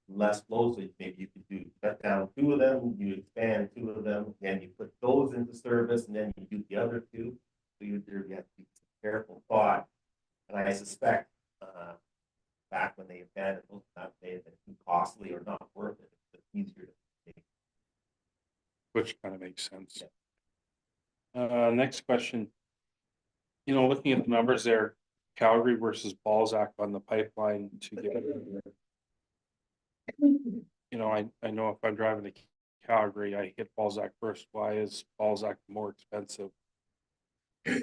S10: less flow. So maybe you could do shut down 2 of them, you expand 2 of them, and you put those into service, and then you do the other 2. So you have to be some careful thought. And I suspect back when they abandoned those, that they had been too costly or not worth it. It's easier to take.
S8: Which kind of makes sense. Next question. You know, looking at the numbers there, Calgary versus Balzac on the pipeline to get. You know, I know if I'm driving to Calgary, I hit Balzac first. Why is Balzac more expensive?
S11: A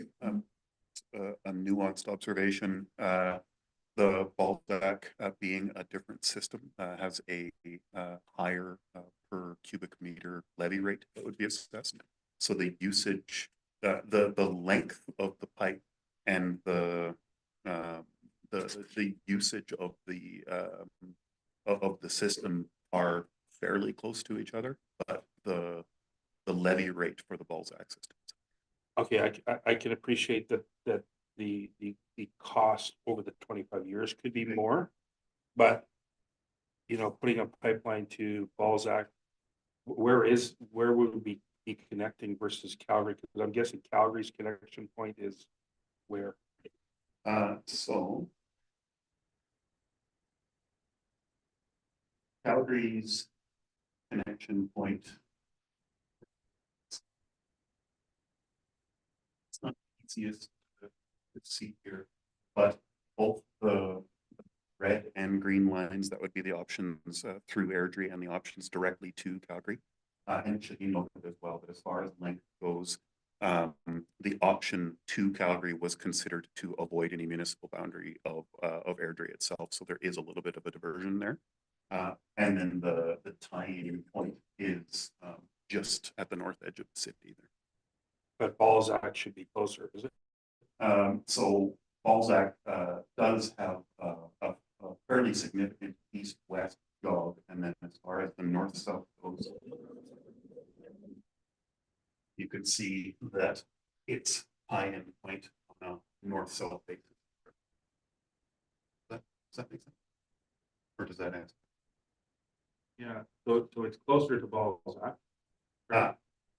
S11: nuanced observation. The Balzac, being a different system, has a higher per cubic meter levy rate that would be assessed. So the usage, the length of the pipe and the usage of the system are fairly close to each other, but the levy rate for the Balzac system.
S8: Okay, I can appreciate that the cost over the 25 years could be more, but you know, putting a pipeline to Balzac, where would we be connecting versus Calgary? Because I'm guessing Calgary's connection point is where?
S11: So Calgary's connection point. It's not the easiest to see here, but both the red and green lines, that would be the options through Airdrie and the options directly to Calgary. And it should be noted as well that as far as length goes, the option to Calgary was considered to avoid any municipal boundary of Airdrie itself. So there is a little bit of a diversion there. And then the tie-in point is just at the north edge of the city there.
S8: But Balzac should be closer, is it?
S11: So Balzac does have a fairly significant east-west jog, and then as far as the north-south goes, you could see that its tie-in point on a north-south basis. Does that make sense? Or does that answer?
S8: Yeah, so it's closer to Balzac, right?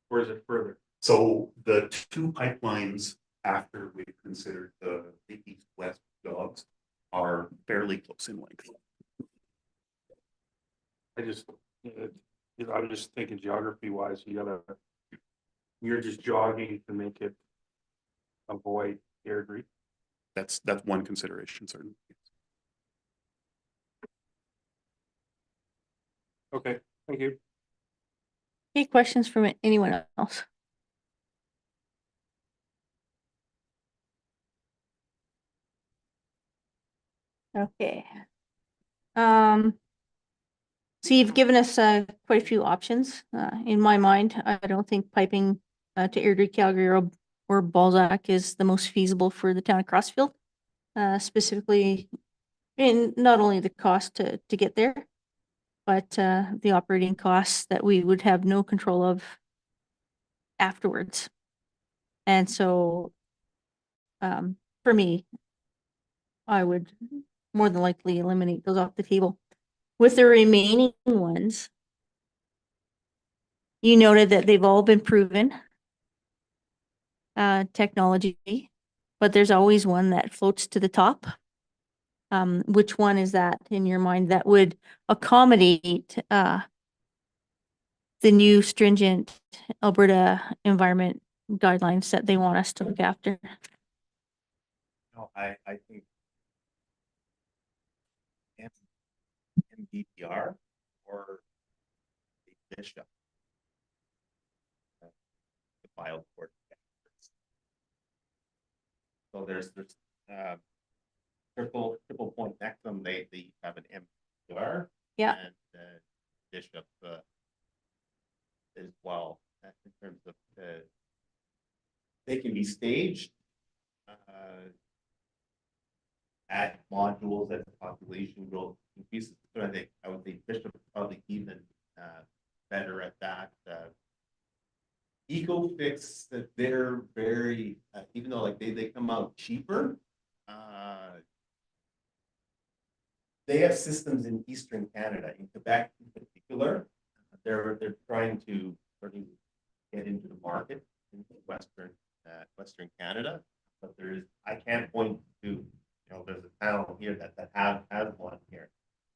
S8: Or is it further?
S11: So the 2 pipelines after we've considered the east-west jogs are fairly close in length.
S8: I'm just thinking geography wise, you're just jogging to make it avoid Airdrie.
S11: That's one consideration, certainly.
S8: Okay, thank you.
S1: Any questions from anyone else? Okay. So you've given us quite a few options. In my mind, I don't think piping to Airdrie, Calgary, or Balzac is the most feasible for the town of Crossfield. Specifically, in not only the cost to get there, but the operating costs that we would have no control of afterwards. And so, for me, I would more than likely eliminate those off the table. With the remaining ones, you noted that they've all been proven technology, but there's always one that floats to the top. Which one is that in your mind that would accommodate the new stringent Alberta environment guidelines that they want us to look after?
S10: No, I think MBPR or a bishop. The file court. So there's triple point maximum, they have an MBPR.
S1: Yeah.
S10: And bishop as well, in terms of they can be staged. Add modules as the population growth increases. So I would say Bishop is probably even better at that. EcoFix, that they're very, even though like they come out cheaper, they have systems in Eastern Canada, in Quebec in particular. They're trying to sort of get into the market in Western Canada, but I can't point to, there's a town here that has one here,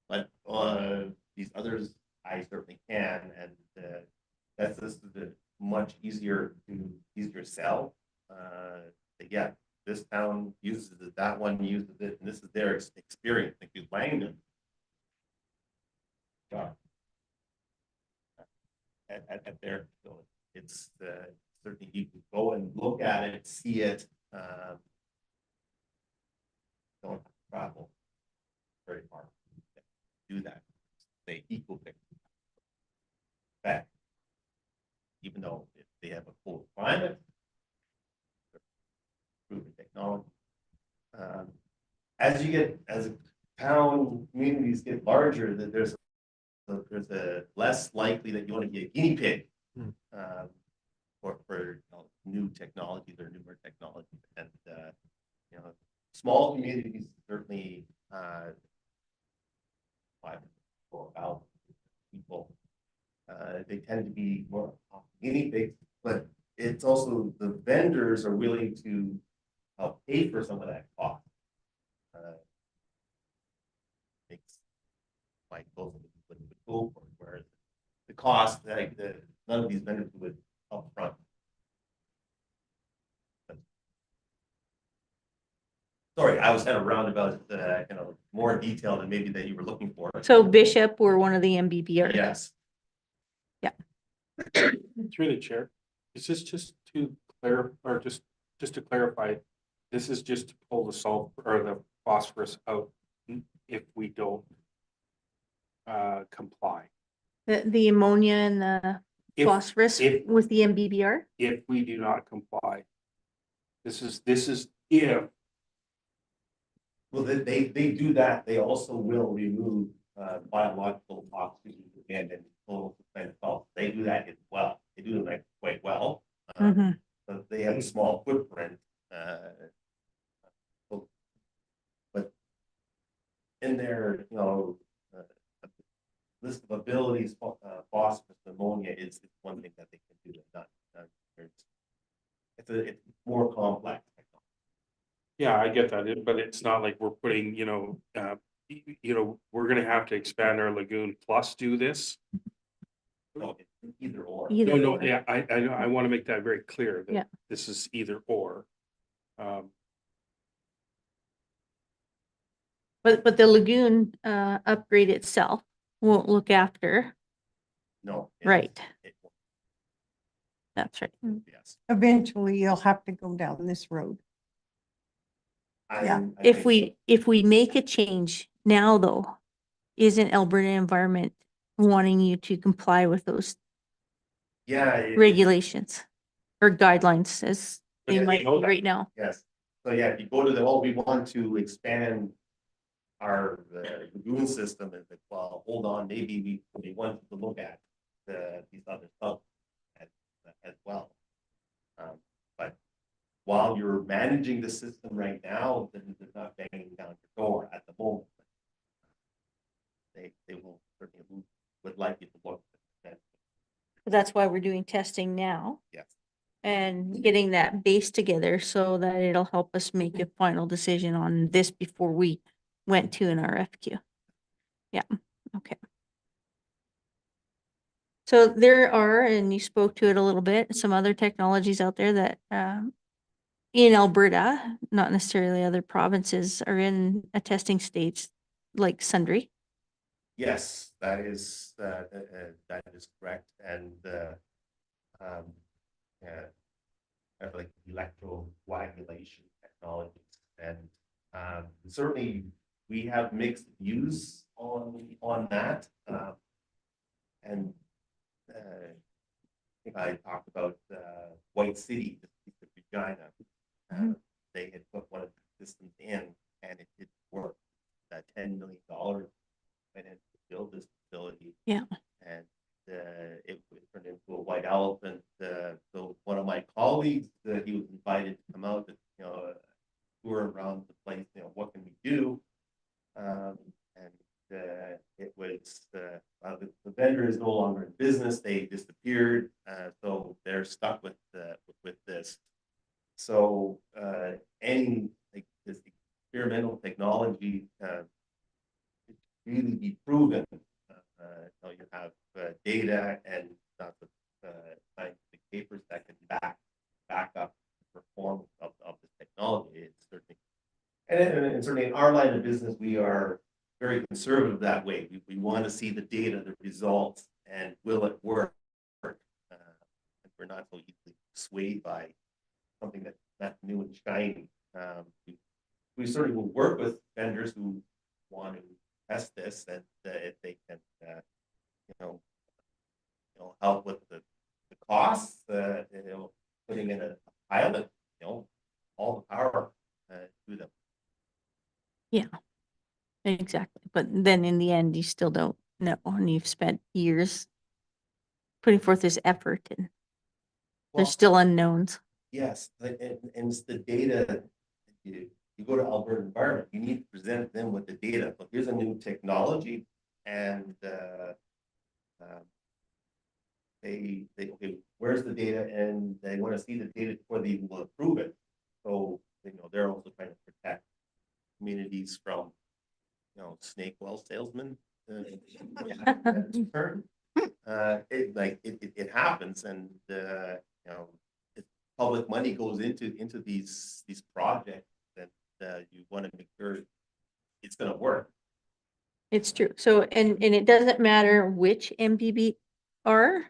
S10: but these others I certainly can, and this is a much easier to sell. But yeah, this town uses it, that one uses it, and this is their experience. Like you Langdon. At their facility. It's certainly you can go and look at it, see it. Don't travel very far. Do that. They equal thing. Back. Even though if they have a full climate, proven technology. As a town communities get larger, that there's a less likely that you want to be a guinea pig for new technologies or newer technologies, and small communities certainly 5 or 1,000 people, they tend to be more guinea pigs, but it's also the vendors are willing to help pay for some of that cost. Makes like both of them would go for it, whereas the cost, like none of these vendors would upfront. Sorry, I was kind of roundabout, more detail than maybe that you were looking for.
S1: So Bishop were one of the MBBR.
S10: Yes.
S8: Through the chair, is this just to just to clarify, this is just to pull the salt or the phosphorus out if we don't comply.
S1: The ammonia and the phosphorus
S8: if-
S1: with the MBBR?
S8: If we do not comply, this is if.
S10: Well, they do that. They also will remove biological toxins and total salt. They do that as well. They do that quite well. So they have a small footprint. But in their list of abilities, phosphorus, ammonia is one thing that they can do. It's more complex.
S8: Yeah, I get that, but it's not like we're putting, we're gonna have to expand our lagoon plus do this.
S10: No, it's either or.
S1: Either
S8: No,
S1: or.
S8: yeah, I know, I want to make that very clear
S1: Yeah.
S8: that this is either or.
S1: But the lagoon upgrade itself won't look after.
S10: No.
S1: Right.
S10: It won't,
S1: That's right.
S10: yes.
S7: Eventually, you'll have to go down this road. Yeah.
S10: I
S1: If
S10: think
S1: we make a change now, though, isn't Alberta Environment wanting you to comply with those
S10: yeah,
S1: regulations or guidelines as they
S10: Yeah,
S1: might
S8: know
S1: be
S8: that.
S1: right now?
S10: yes. So yeah, if you go to we want to expand our lagoon system, and well, hold on, maybe we want to look at these other stuff as well. But while you're managing the system right now, then they're not banging down your door at the moment. They will certainly would like you to look at that.
S1: That's why we're doing testing now
S10: Yes.
S1: and getting that base together so that it'll help us make a final decision on this before we went to an RFQ. Yeah, okay. So there are, and you spoke to it a little bit, some other technologies out there that in Alberta, not necessarily other provinces, are in a testing stage like Sundre.
S10: Yes, that is correct, and um, like electrocoagulation technologies, and certainly we have mixed views on that, and I think I talked about White City, the piece of Regina. They had put one of the systems in, and it didn't work. That $10 million went in to build this facility.
S1: Yeah.
S10: And it turned into a white elephant. So one of my colleagues, he was invited to come out, tour around the place. What can we do? And it was the vendor is no longer in business. They disappeared. So they're stuck with this. So any like this experimental technology really be proven. You have data and not the scientific papers that can back up the performance of this technology. It's certainly, and certainly in our line of business, we are very conservative that way. We want to see the data, the results, and will it work? And we're not so easily swayed by something that's not new and shiny. We certainly will work with vendors who want to test this, and if they can, help with the costs, putting in a pilot, all the power to them.
S1: Yeah, exactly. But then in the end, you still don't know, and you've spent years putting forth this effort, and
S10: Well,
S1: there's still unknowns.
S10: yes, and it's the data. You go to Alberta Environment, you need to present them with the data. But here's a new technology, and they okay, where's the data? And they want to see the data before they will approve it. So they're also trying to protect communities from snake well salesmen. Turn. It happens, and public money goes into these projects, and you want to make sure it's going to work.
S1: It's true. So, and it doesn't matter which MBBR.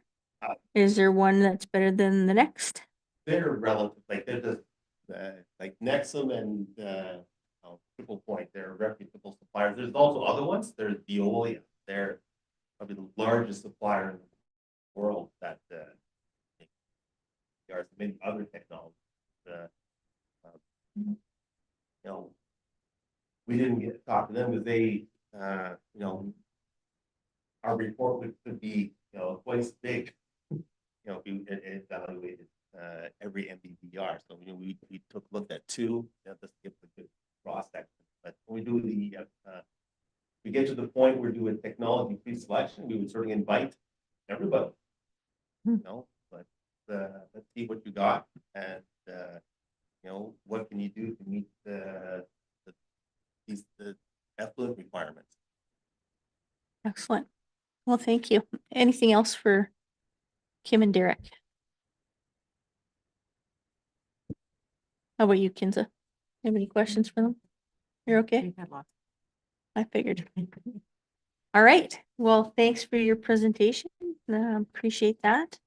S1: Is there one that's better than the next?
S10: They're relative, like they're the like Nexum and Triple Point. They're reputable suppliers. There's also other ones. There's Veolia. They're probably the largest supplier in the world. That there are many other technologies. We didn't get to talk to them because they, our report could be, twice big. If you evaluated every MBBR. So we took a look at two, just to get the good cross section. But when we do we get to the point where we do a technology pre-selection, we would certainly invite everybody. But let's see what you got, and what can you do to meet the effluent requirements.
S1: Excellent. Well, thank you. Anything else for Kim and Derek? How about you, Kinza? Have any questions for them? You're okay?
S4: We've had lots.
S1: I figured. All right. Well, thanks for your presentation. Appreciate that.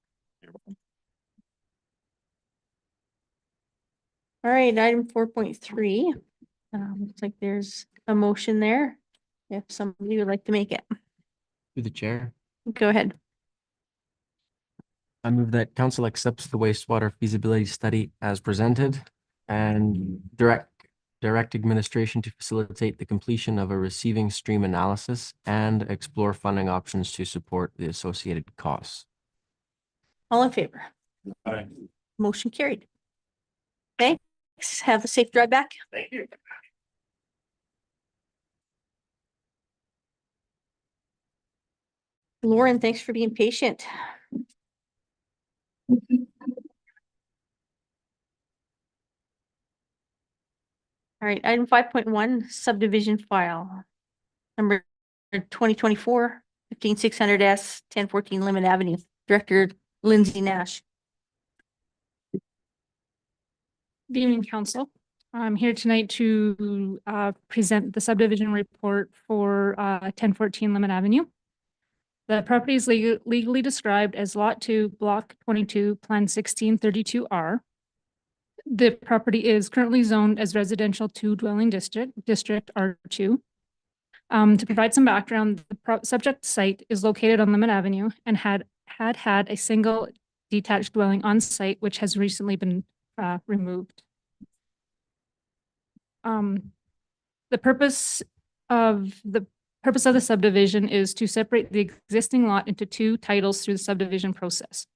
S1: All right, item 4.3. Looks like there's a motion there. If somebody would like to make it,
S12: Through the chair,
S1: go ahead.
S12: I move that council accepts the wastewater feasibility study as presented and direct administration to facilitate the completion of a receiving stream analysis and explore funding options to support the associated costs.
S1: All in favor?
S8: Aye.
S1: Motion carried. Thanks. Have a safe drive back.
S10: Thank you.
S1: Lauren, thanks for being patient. All right, item 5.1 subdivision file. Number 2024-15600S 1014 Limit Avenue. Director Lindsay Nash.
S13: Good evening, council. I'm here tonight to present the subdivision report for 1014 Lemon Avenue. The property is legally described as Lot 2, Block 22, Plan 1632R. The property is currently zoned as residential two dwelling district R2. To provide some background, the subject site is located on Lemon Avenue and had a single detached dwelling on site, which has recently been removed. The purpose of the subdivision is to separate the existing lot into two titles through the subdivision process.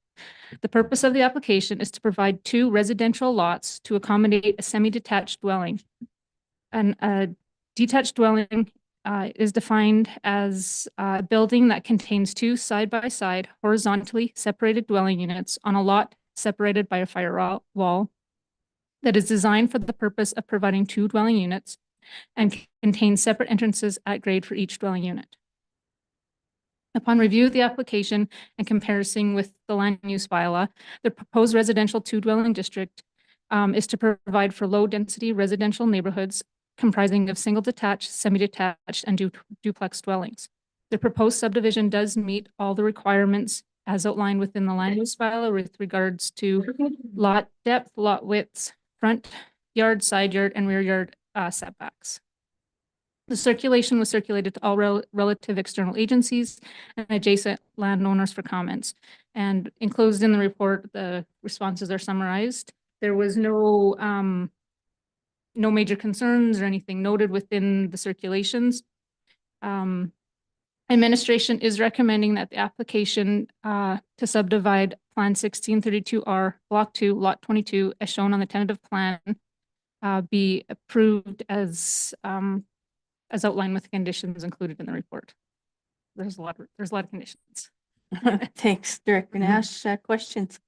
S13: The purpose of the application is to provide two residential lots to accommodate a semi-detached dwelling. And a detached dwelling is defined as a building that contains two side-by-side horizontally separated dwelling units on a lot separated by a firewall that is designed for the purpose of providing two dwelling units and contains separate entrances at grade for each dwelling unit. Upon review of the application and comparison with the land use bylaw, the proposed residential two dwelling district is to provide for low density residential neighborhoods comprising of single detached, semi-detached, and duplex dwellings. The proposed subdivision does meet all the requirements as outlined within the land use bylaw with regards to lot depth, lot widths, front yard, side yard, and rear yard setbacks. The circulation was circulated to all relative external agencies and adjacent landowners for comments. And enclosed in the report, the responses are summarized. There was no major concerns or anything noted within the circulations. Administration is recommending that the application to subdivide Plan 1632R, Block 2, Lot 22, as shown on the tentative plan, be approved as outlined with the conditions included in the report. There's a lot of conditions.
S1: Thanks, Director Nash. Questions?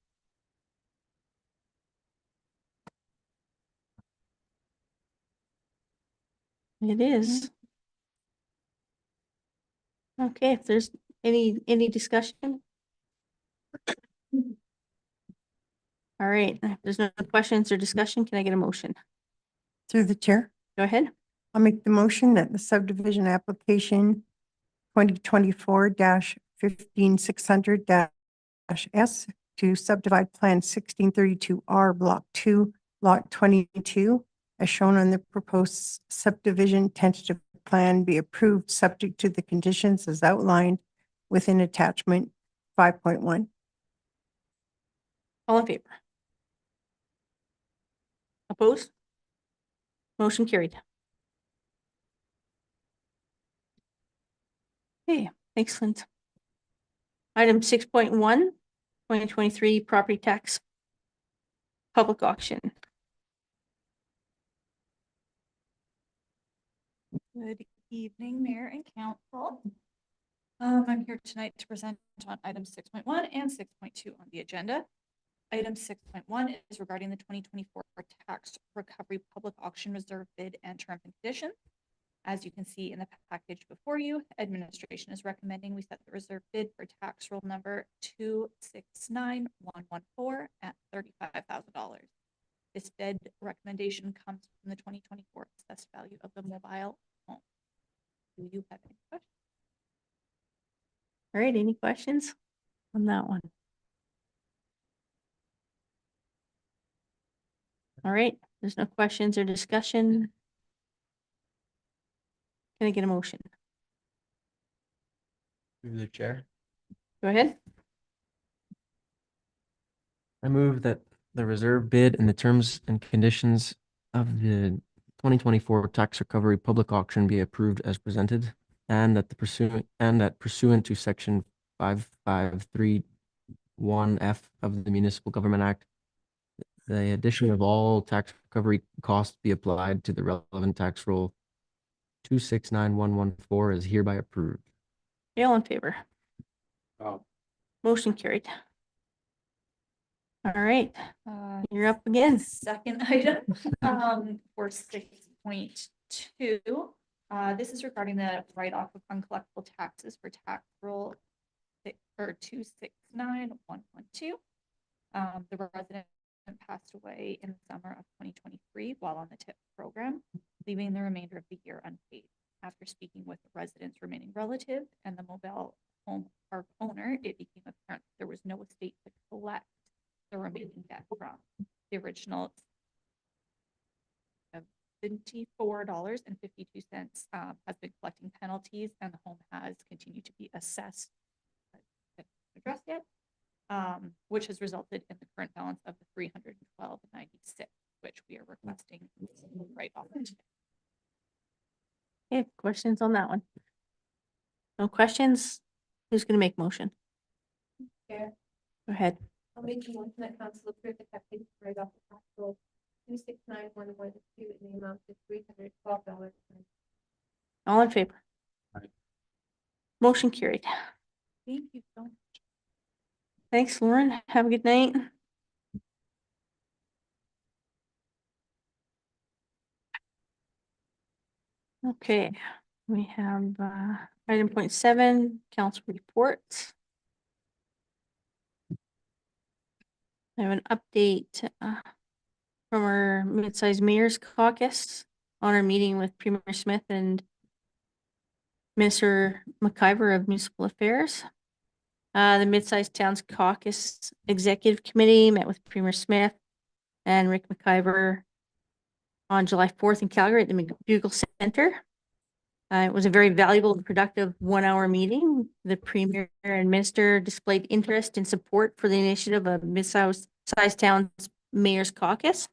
S1: It is. Okay, if there's any discussion. All right, if there's no questions or discussion, can I get a motion?
S7: Through the chair,
S1: Go ahead.
S7: I'll make the motion that the subdivision application 2024-15600-S to subdivide Plan 1632R Block 2, Lot 22, as shown on the proposed subdivision tentative plan be approved subject to the conditions as outlined within attachment 5.1.
S1: All in favor? Opposed? Motion carried. Okay, excellent. Item 6.1, 2023 property tax public auction.
S14: Good evening, Mayor and Council. I'm here tonight to present on item 6.1 and 6.2 on the agenda. Item 6.1 is regarding the 2024 tax recovery public auction reserve bid and terms and conditions. As you can see in the package before you, administration is recommending we set the reserve bid for tax roll number 269114 at $35,000. This bid recommendation comes from the 2024 assessed value of the mobile home. Do you have any questions?
S1: All right, any questions on that one? All right, there's no questions or discussion. Can I get a motion?
S12: Through the chair.
S1: Go ahead.
S12: I move that the reserve bid and the terms and conditions of the 2024 tax recovery public auction be approved as presented, and that pursuant to section 5531F of the Municipal Government Act, the addition of all tax recovery costs be applied to the relevant tax roll 269114 is hereby approved.
S1: All in favor?
S8: Oh.
S1: Motion carried. All right,
S14: Uh,
S1: you're up again.
S14: Second item for 6.2. This is regarding the write-off of uncollectible taxes for tax roll 269112. The passed away in the summer of 2023 while on the TIP program, leaving the remainder of the year unpaid. After speaking with the resident's remaining relative and the mobile home park owner, it became apparent there was no estate to collect the remaining debt from. The original of $54.52 has been collecting penalties, and the home has continued to be assessed, but hasn't been addressed yet, which has resulted in the current balance of the $312.96, which we are requesting right off.
S1: Okay, questions on that one? No questions? Who's gonna make motion?
S9: Chair,
S1: Go ahead.
S9: I'll make the motion that council approve the captain right off the tax roll 269112 in the amount of $312.
S1: All in favor?
S8: Aye.
S1: Motion carried.
S14: Thank you so much.
S1: Thanks, Lauren. Have a good night. Okay, we have item 7, council reports. I have an update from our mid-sized mayor's caucus on our meeting with Premier Smith and Minister McIver of Municipal Affairs. The Mid-Sized Towns Caucus Executive Committee met with Premier Smith and Rick McIver on July 4th in Calgary at the McDougall Center. It was a very valuable and productive 1-hour meeting. The Premier and Minister displayed interest and support for the initiative of Mid-Sized Towns Mayor's Caucus,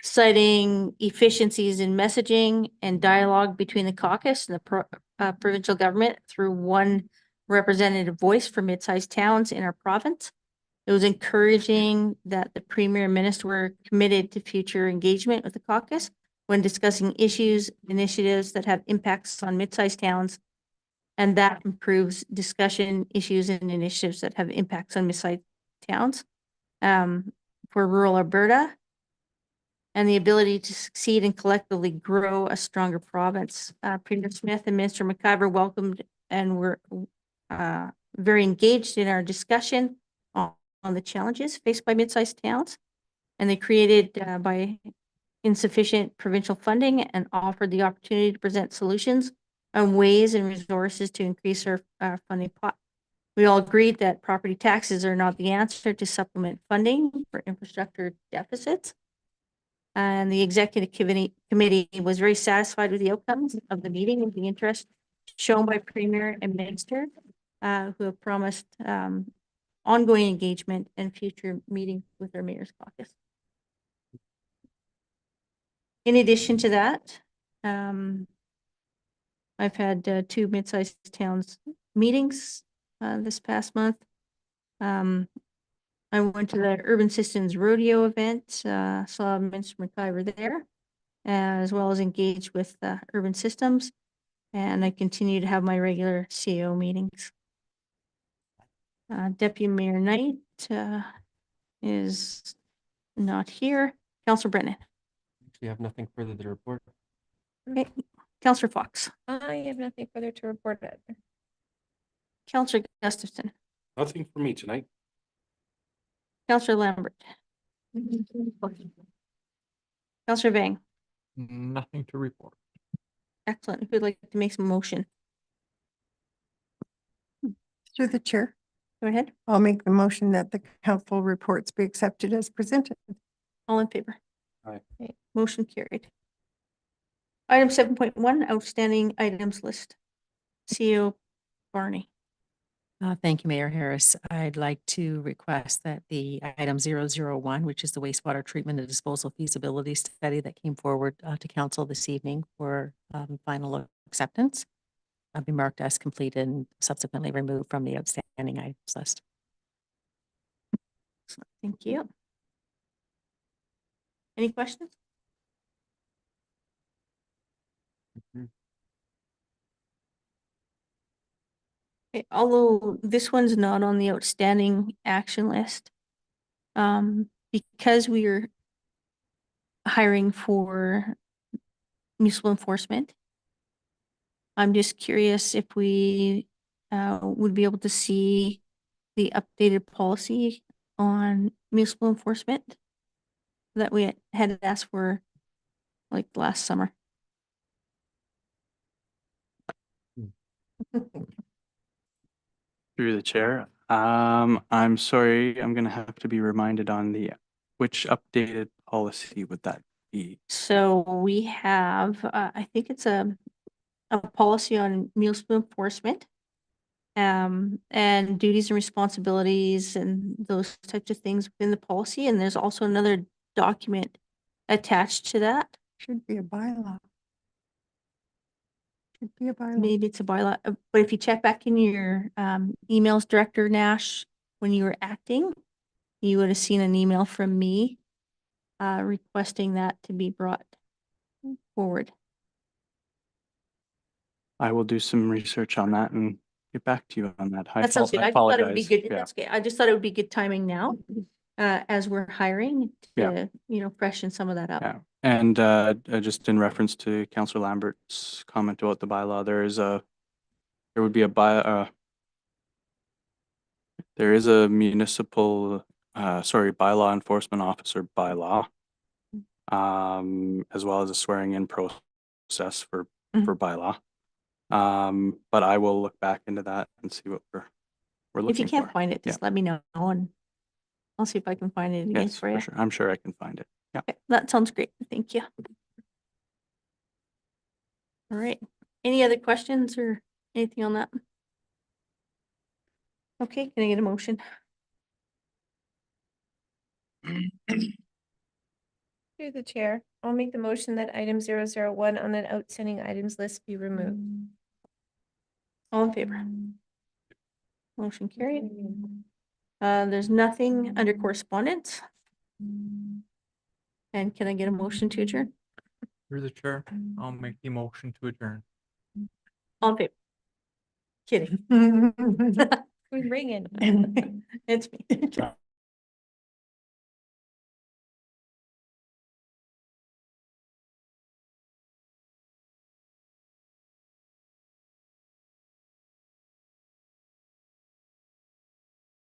S1: citing efficiencies in messaging and dialogue between the caucus and the provincial government through one representative voice for mid-sized towns in our province. It was encouraging that the Premier and Minister were committed to future engagement with the caucus when discussing issues, initiatives that have impacts on mid-sized towns, and that improves discussion issues and initiatives that have impacts on mid-sized towns for rural Alberta, and the ability to succeed and collectively grow a stronger province. Premier Smith and Minister McIver welcomed and were very engaged in our discussion on the challenges faced by mid-sized towns, and they created by insufficient provincial funding and offered the opportunity to present solutions on ways and resources to increase our funding pot. We all agreed that property taxes are not the answer to supplement funding for infrastructure deficits. And the executive committee was very satisfied with the outcomes of the meeting and the interest shown by Premier and Minister, who have promised ongoing engagement and future meetings with our mayor's caucus. In addition to that, I've had 2 mid-sized towns meetings this past month. I went to the Urban Systems Rodeo event, saw Minister McIver there, as well as engaged with Urban Systems, and I continue to have my regular CEO meetings. Deputy Mayor Knight is not here. Councillor Brennan.
S12: We have nothing further to report.
S1: Okay. Councillor Fox.
S9: I have nothing further to report either.
S1: Councillor Gustafson.
S8: Nothing for me tonight.
S1: Councillor Lambert. Councillor Vang.
S2: Nothing to report.
S1: Excellent. Who would like to make some motion?
S7: Through the chair,
S1: Go ahead.
S7: I'll make the motion that the council reports be accepted as presented.
S1: All in favor?
S8: Aye.
S1: Okay, motion carried. Item 7.1, outstanding items list. CEO Barney.
S4: Thank you, Mayor Harris. I'd like to request that the item 001, which is the wastewater treatment and disposal feasibility study that came forward to council this evening for final acceptance, be marked as complete and subsequently removed from the outstanding items list.
S1: Excellent. Thank you. Any questions? Okay, although this one's not on the outstanding action list, because we are hiring for municipal enforcement, I'm just curious if we would be able to see the updated policy on municipal enforcement that we had asked for like last summer.
S15: Through the chair. I'm sorry, I'm gonna have to be reminded on which updated policy would that be?
S1: So we have, I think it's a policy on municipal enforcement. And duties and responsibilities and those types of things within the policy. And there's also another document attached to that.
S7: Should be a bylaw. Should be a bylaw.
S1: Maybe it's a bylaw, but if you check back in your emails, Director Nash, when you were acting, you would have seen an email from me requesting that to be brought forward.
S15: I will do some research on that and get back to you on that.
S1: That sounds good.
S15: I
S1: I just thought it would be
S15: apologize.
S1: good.
S15: Yeah.
S1: That's good. I just thought it would be good timing now, as we're hiring
S15: Yeah.
S1: to, you know, freshen some of that up.
S15: Yeah, and just in reference to Councillor Lambert's comment about the bylaw, there is there would be there is a municipal, bylaw enforcement officer bylaw, as well as a swearing in process for bylaw. But I will look back into that and see what we're
S1: If
S15: looking
S1: you
S15: for.
S1: can't find it, just let me know and I'll see if I can find it again
S15: Yes,
S1: for you.
S15: for sure. I'm sure I can find it. Yeah.
S1: Okay, that sounds great. Thank you. All right. Any other questions or anything on that? Okay, can I get a motion?
S9: Through the chair, I'll make the motion that item 001 on the outstanding items list be removed.
S1: All in favor? Motion carried. There's nothing under correspondence. And can I get a motion to adjourn?
S2: Through the chair, I'll make the motion to adjourn.
S1: All in favor? Kidding.
S9: Who's ringing?
S1: It's me.